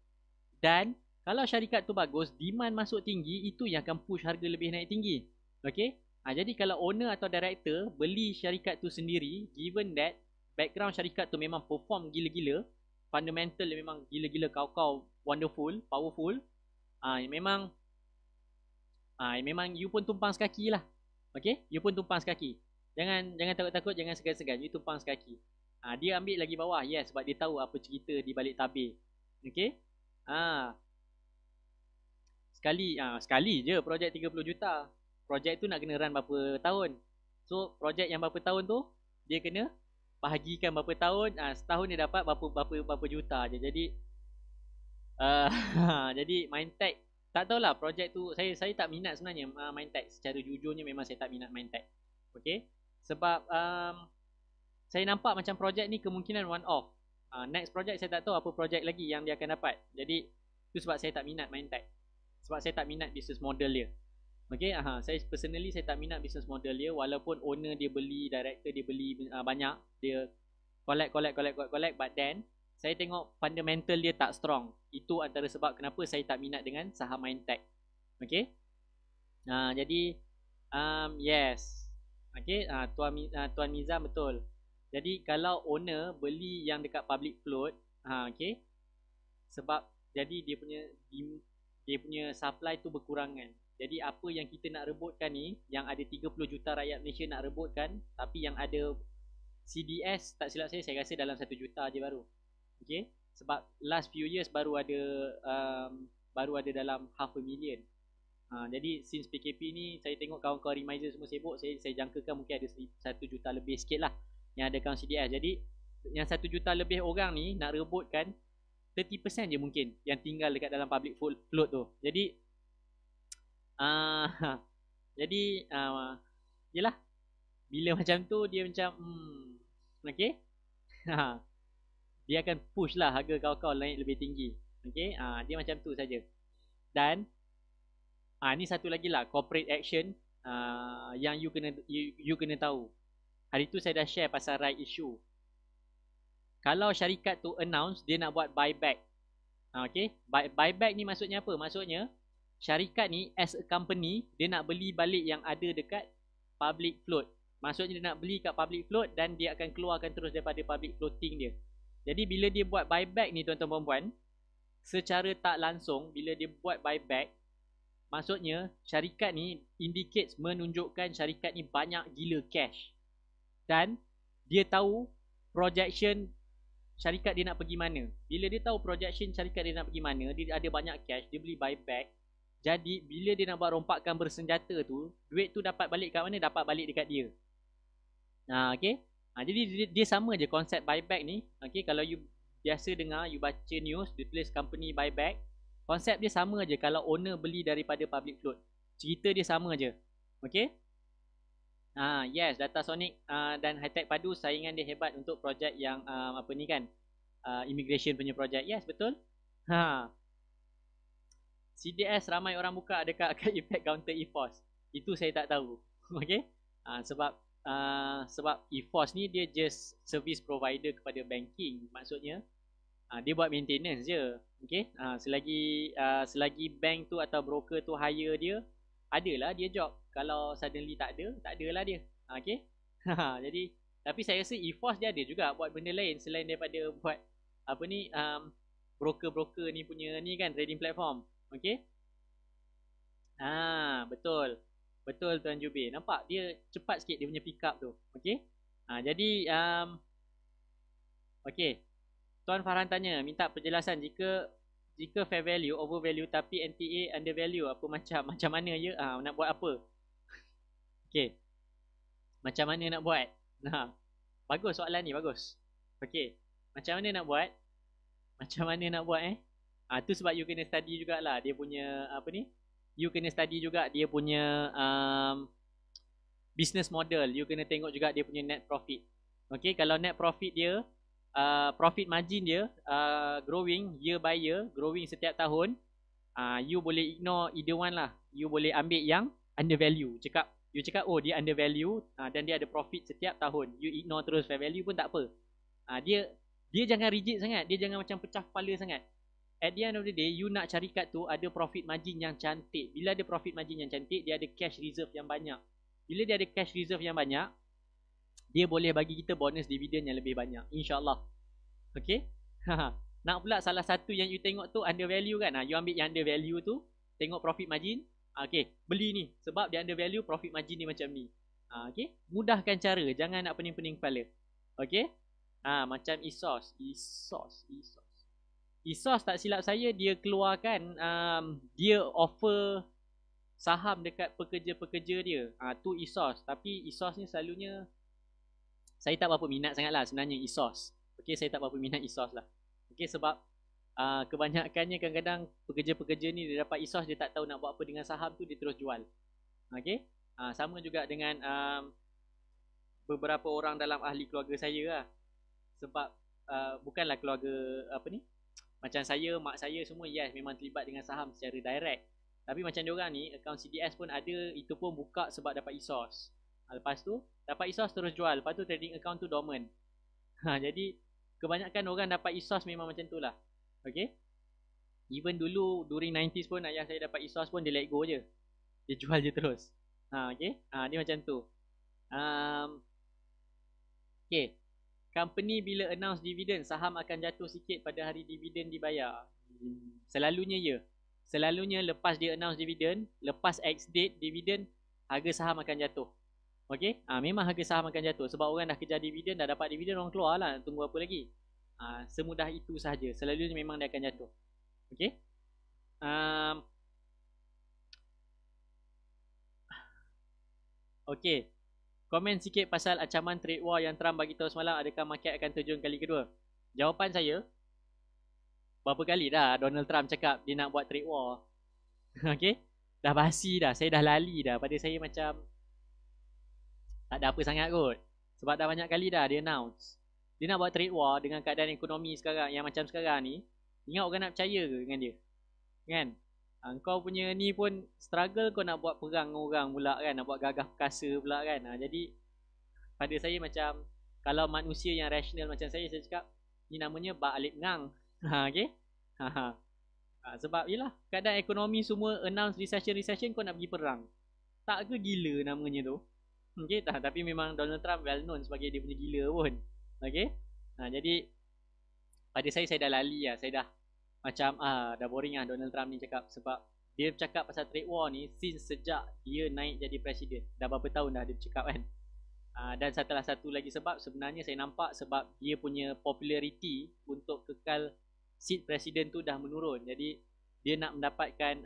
Dan kalau syarikat tu bagus, demand masuk tinggi, itu yang akan push harga lebih naik tinggi. Okay. Jadi kalau owner atau director beli syarikat tu sendiri, given that background syarikat tu memang perform gila-gila, fundamental memang gila-gila, kau wonderful, powerful, memang you pun tumpang sekaki lah. Okay, you pun tumpang sekaki. Jangan takut-takut, jangan segan-segan, you tumpang sekaki. Dia ambil lagi bawah, yes, sebab dia tahu apa cerita di balik tabir. Okay. Sekali je projek 30 juta. Projek tu nak kena run berapa tahun. So projek yang berapa tahun tu dia kena bahagikan berapa tahun. Setahun dia dapat berapa juta je. Jadi jadi Mindtech, tak tahulah projek tu, saya tak minat sebenarnya Mindtech. Secara jujurnya memang saya tak minat Mindtech. Okay. Sebab saya nampak macam projek ni kemungkinan one off. Next projek saya tak tahu apa projek lagi yang dia akan dapat. Jadi tu sebab saya tak minat Mindtech. Sebab saya tak minat business model dia. Okay, saya personally saya tak minat business model dia. Walaupun owner dia beli, director dia beli banyak, dia collect, but then saya tengok fundamental dia tak strong. Itu antara sebab kenapa saya tak minat dengan saham Mindtech. Okay. Jadi yes. Okay, Tuan Mizam betul. Jadi kalau owner beli yang dekat public float, okay, sebab jadi dia punya supply tu berkurangan. Jadi apa yang kita nak rebutkan ni, yang ada 30 juta rakyat Malaysia nak rebutkan, tapi yang ada CDS, tak silap saya rasa dalam 1 juta je baru. Okay, sebab last few years baru ada dalam 500,000. Jadi since PKP ni, saya tengok kawan-kawan reminder semua sibuk. Saya jangkakan mungkin ada 1 juta lebih sikit lah yang ada account CDS. Jadi yang 1 juta lebih orang ni nak rebutkan 30% je mungkin yang tinggal dekat dalam public float tu. Jadi jadi yelah, bila macam tu dia macam okey. Dia akan push lah harga kau naik lebih tinggi. Okey, dia macam tu saja. Dan ni satu lagi lah, corporate action yang you kena tahu. Hari tu saya dah share pasal right issue. Kalau syarikat tu announce dia nak buat buyback. Okay, buyback ni maksudnya apa? Maksudnya syarikat ni as a company, dia nak beli balik yang ada dekat public float. Maksudnya dia nak beli kat public float dan dia akan keluarkan terus daripada public floating dia. Jadi bila dia buat buyback ni tuan-tuan perempuan, secara tak langsung bila dia buat buyback, maksudnya syarikat ni indicates, menunjukkan syarikat ni banyak gila cash. Dan dia tahu projection syarikat dia nak pergi mana. Bila dia tahu projection syarikat dia nak pergi mana, dia ada banyak cash, dia beli buyback. Jadi bila dia nak buat rompakan bersenjata tu, duit tu dapat balik kat mana? Dapat balik dekat dia. Okay. Jadi dia sama je konsep buyback ni. Okay, kalau you biasa dengar, you baca news, dia tulis company buyback, konsep dia sama je kalau owner beli daripada public float. Cerita dia sama je. Okay. Yes, Datasonic dan Hitech Padu saingan dia hebat untuk projek yang apa ni kan, immigration punya projek. Yes, betul. CDS ramai orang buka, adakah akan effect counter EFOS? Itu saya tak tahu. Okay. Sebab EFOS ni dia just service provider kepada banking. Maksudnya dia buat maintenance je. Okay. Selagi bank tu atau broker tu hire dia, adalah dia job. Kalau suddenly tak adalah dia. Okay. Jadi, tapi saya rasa EFOS dia ada juga buat benda lain selain daripada buat apa ni, broker-broker ni punya ni kan, trading platform. Okay. Betul. Betul Tuan Jubir. Nampak dia cepat sikit dia punya pick up tu. Okay. Jadi okay. Tuan Farhan tanya, minta penjelasan jika fair value over value tapi NTA under value, apa macam mana ya? Nak buat apa? Okey. Macam mana nak buat? Bagus soalan ni, bagus. Okey. Macam mana nak buat? Tu sebab you kena study jugalah dia punya apa ni? You kena study juga dia punya business model. You kena tengok juga dia punya net profit. Okey, kalau net profit dia, profit margin dia growing year by year, growing setiap tahun, you boleh ignore either one lah. You boleh ambil yang under value. You cakap oh dia under value dan dia ada profit setiap tahun. You ignore terus fair value pun tak apa. Dia jangan rigid sangat. Dia jangan macam pecah kepala sangat. At the end of the day, you nak syarikat tu ada profit margin yang cantik. Bila ada profit margin yang cantik, dia ada cash reserve yang banyak. Bila dia ada cash reserve yang banyak, dia boleh bagi kita bonus dividen yang lebih banyak, InsyaAllah. Okay. Nak pula salah satu yang you tengok tu under value kan, you ambil yang under value tu, tengok profit margin, okay, beli ni. Sebab dia under value, profit margin ni macam ni. Okay. Mudahkan cara, jangan nak pening-pening kepala. Okay. Macam ESOS tak silap saya, dia keluarkan, dia offer saham dekat pekerja-pekerja dia. Tu ESOS. Tapi ESOS ni selalunya saya tak berapa minat sangat lah sebenarnya ESOS. Okay, saya tak berapa minat ESOS lah. Okay, sebab kebanyakannya kadang-kadang pekerja-pekerja ni dia dapat ESOS, dia tak tahu nak buat apa dengan saham tu, dia terus jual. Okay. Sama juga dengan beberapa orang dalam ahli keluarga saya lah. Sebab bukanlah keluarga apa ni, macam saya, mak saya semua yes memang terlibat dengan saham secara direct. Tapi macam diorang ni, akaun CDS pun ada, itu pun buka sebab dapat ESOS. Lepas tu dapat ESOS terus jual. Lepas tu trading account tu dormant. Jadi kebanyakan orang dapat ESOS memang macam tu lah. Okay. Even dulu during 90s pun ayah saya dapat ESOS pun dia let go je. Dia jual je terus. Okay. Dia macam tu. Okay. Company bila announce dividen, saham akan jatuh sikit pada hari dividen dibayar. Selalunya ya. Selalunya lepas dia announce dividen, lepas X date dividen, harga saham akan jatuh. Okay. Memang harga saham akan jatuh. Sebab orang dah kejar dividen, dah dapat dividen, orang keluar lah. Tunggu apa lagi. Semudah itu sahaja. Selalunya memang dia akan jatuh. Okay. Okay. Komen sikit pasal ancaman trade war yang Trump bagi tahu semalam, adakah market akan terjun kali kedua? Jawapan saya, berapa kali dah Donald Trump cakap dia nak buat trade war. Okay, dah basi dah, saya dah lali dah. Pada saya macam tak ada apa sangat kot, sebab dah banyak kali dah dia announce dia nak buat trade war. Dengan keadaan ekonomi sekarang yang macam sekarang ni, ingat orang nak percaya ke dengan dia kan? Kau punya ni pun struggle, kau nak buat perang dengan orang pula kan, nak buat gagah perkasa pula kan. Jadi pada saya macam, kalau manusia yang rasional macam saya cakap ni namanya bak alip ngang. Okay. Sebab yelah, keadaan ekonomi semua announce recession, kau nak pergi perang, tak ke gila namanya tu? Okay, tapi memang Donald Trump well known sebagai dia punya gila pun. Okay. Jadi pada saya dah lali lah. Saya dah macam dah boring lah Donald Trump ni cakap. Sebab dia cakap pasal trade war ni since sejak dia naik jadi presiden. Dah berapa tahun dah dia cakap kan. Dan satu lagi sebab sebenarnya saya nampak, sebab dia punya populariti untuk kekal seat presiden tu dah menurun. Jadi dia nak mendapatkan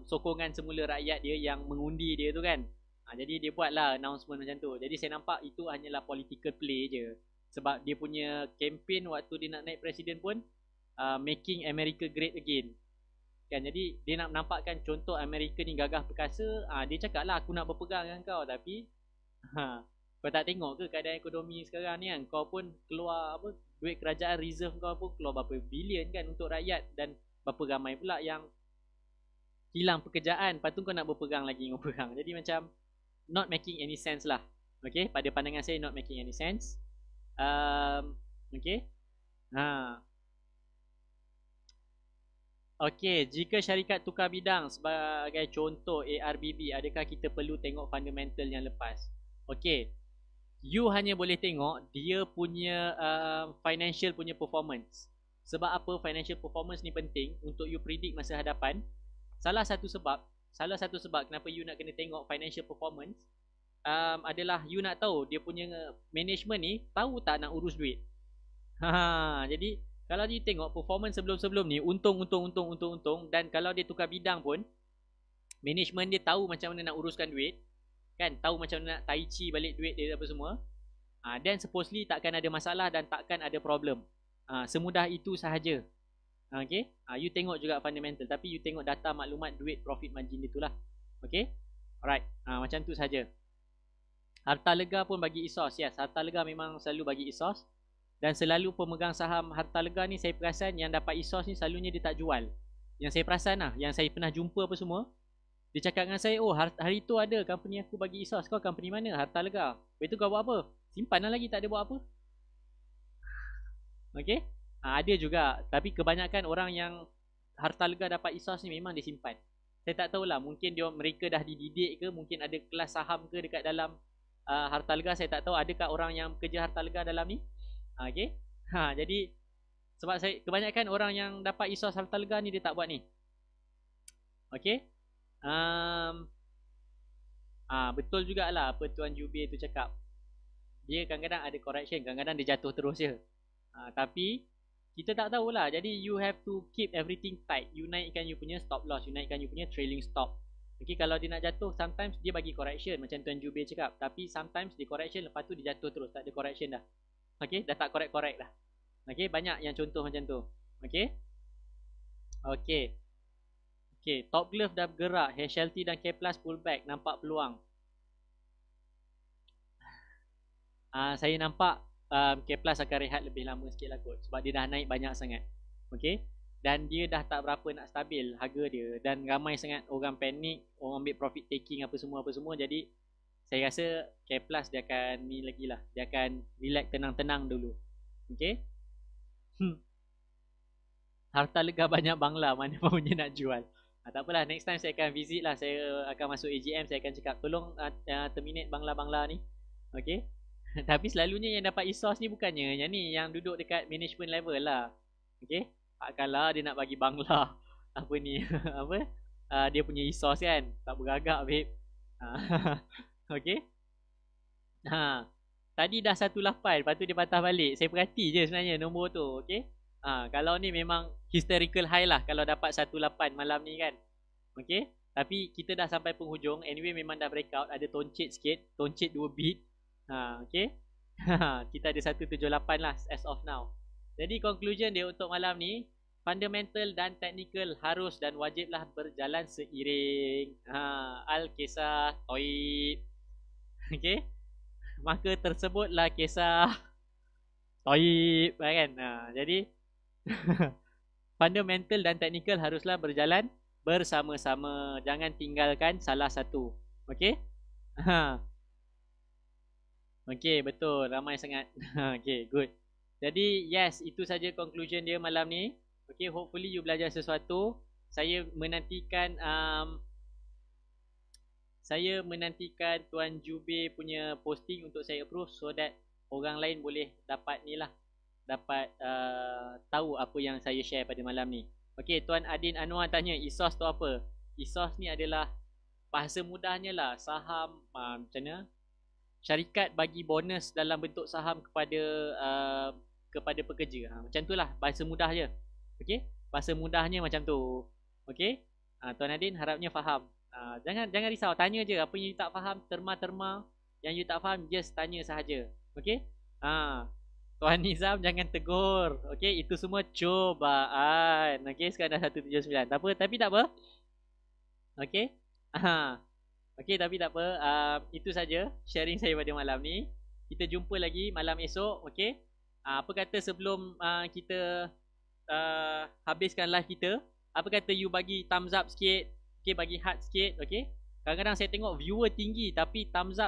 sokongan semula rakyat dia yang mengundi dia tu kan. Jadi dia buatlah announcement macam tu. Jadi saya nampak itu hanyalah political play je. Sebab dia punya campaign waktu dia nak naik presiden pun making America great again kan. Jadi dia nak menampakkan contoh Amerika ni gagah perkasa. Dia cakap lah, aku nak berpegang dengan kau. Tapi kau tak tengok ke keadaan ekonomi sekarang ni kan? Kau pun keluar apa, duit kerajaan reserve kau pun keluar berapa bilion kan untuk rakyat. Dan berapa ramai pula yang hilang pekerjaan, lepas tu kau nak berperang lagi dengan perang. Jadi macam not making any sense lah. Okay, pada pandangan saya not making any sense. Okay. Okay, jika syarikat tukar bidang sebagai contoh ARBB, adakah kita perlu tengok fundamental yang lepas? Okay, you hanya boleh tengok dia punya financial punya performance. Sebab apa financial performance ni penting untuk you predict masa hadapan? Salah satu sebab kenapa you nak kena tengok financial performance adalah you nak tahu dia punya management ni tahu tak nak urus duit. Jadi kalau you tengok performance sebelum-sebelum ni, untung. Dan kalau dia tukar bidang pun, management dia tahu macam mana nak uruskan duit kan, tahu macam mana nak tai chi balik duit dia apa semua. Dan supposedly takkan ada masalah dan takkan ada problem. Semudah itu sahaja. Okay, you tengok juga fundamental, tapi you tengok data maklumat duit profit margin itulah. Okay, alright, macam tu saja. Harta lega pun bagi ESOS. Yes, harta lega memang selalu bagi ESOS. Dan selalu pemegang saham harta lega ni, saya perasan yang dapat ESOS ni selalunya dia tak jual. Yang saya perasan lah, yang saya pernah jumpa apa semua, dia cakap dengan saya, oh hari tu ada company aku bagi ESOS. Kau company mana? Harta lega. Lepas tu kau buat apa? Simpan lah lagi, tak ada buat apa. Okay, ada juga. Tapi kebanyakan orang yang harta lega dapat ESOS ni memang dia simpan. Saya tak tahulah, mungkin mereka dah dididik ke, mungkin ada kelas saham ke dekat dalam harta lega. Saya tak tahu adakah orang yang kerja harta lega dalam ni. Okay, jadi sebab saya kebanyakan orang yang dapat ESOS harta lega ni dia tak buat ni. Okay, betul jugalah apa Tuan Jubir tu cakap. Dia kadang-kadang ada correction, kadang-kadang dia jatuh terus je. Tapi kita tak tahulah. Jadi you have to keep everything tight. You naikkan you punya stop loss, you naikkan you punya trailing stop. Okay, kalau dia nak jatuh, sometimes dia bagi correction macam Tuan Jubir cakap. Tapi sometimes dia correction, lepas tu dia jatuh terus, tak ada correction dah. Okay, dah tak correct dah. Okay, banyak yang contoh macam tu. Okay, Top Glove dah bergerak, HLT dan K Plus pullback, nampak peluang. Saya nampak K Plus akan rehat lebih lama sikit lah kot, sebab dia dah naik banyak sangat. Okay, dan dia dah tak berapa nak stabil harga dia. Dan ramai sangat orang panik, orang ambil profit taking apa semua. Jadi saya rasa K Plus dia akan ni lagi lah, dia akan relax, tenang-tenang dulu. Okay, harta lega banyak bangla, mana maunya nak jual. Tak apalah, next time saya akan visit lah. Saya akan masuk AGM, saya akan cakap tolong terminate bangla-bangla ni. Okay, tapi selalunya yang dapat ESOS ni bukannya yang ni, yang duduk dekat management level lah. Okay, takkanlah dia nak bagi bangla apa ni apa dia punya ESOS kan, tak beragak babe. Okay, tadi dah 18, lepas tu dia patah balik. Saya perhati je sebenarnya nombor tu. Okay, kalau ni memang historical high lah kalau dapat 18 malam ni kan. Okay, tapi kita dah sampai penghujung. Anyway memang dah breakout, ada toncit sikit, toncit 2 bit. Okay, kita ada 178 lah as of now. Jadi conclusion dia untuk malam ni, fundamental dan technical harus dan wajiblah berjalan seiring. Al-kisah toib. Okey. Maka tersebutlah kisah toib, kan? Jadi fundamental dan technical haruslah berjalan bersama-sama. Jangan tinggalkan salah satu. Okey? Okey, betul. Ramai sangat. Okey, good. Jadi, yes, itu saja conclusion dia malam ni. Okey, hopefully you belajar sesuatu. Saya menantikan Tuan Jubir punya posting untuk saya approve so that orang lain boleh dapat ni lah. Dapat tahu apa yang saya share pada malam ni. Okey, Tuan Adin Anwar tanya, ESOS tu apa? ESOS ni adalah bahasa mudahnya lah, saham macam mana? Syarikat bagi bonus dalam bentuk saham kepada pekerja. Macam tu lah, bahasa mudah je. Okey, bahasa mudahnya macam tu. Okey, Tuan Adin harapnya faham. Jangan risau, tanya je apa yang you tak faham, terma-terma yang you tak faham, just tanya sahaja. Okey? Tuan Nizam jangan tegur. Okey, itu semua cobaan. Okey, sekarang dah 179. Tak apa, tapi tak apa. Okey? Okey, tapi tak apa. Itu saja sharing saya pada malam ni. Kita jumpa lagi malam esok. Okey? Apa kata sebelum kita habiskan live kita, apa kata you bagi thumbs up sikit. Okey, bagi heart sikit. Okey? Kadang-kadang saya tengok viewer tinggi tapi thumbs up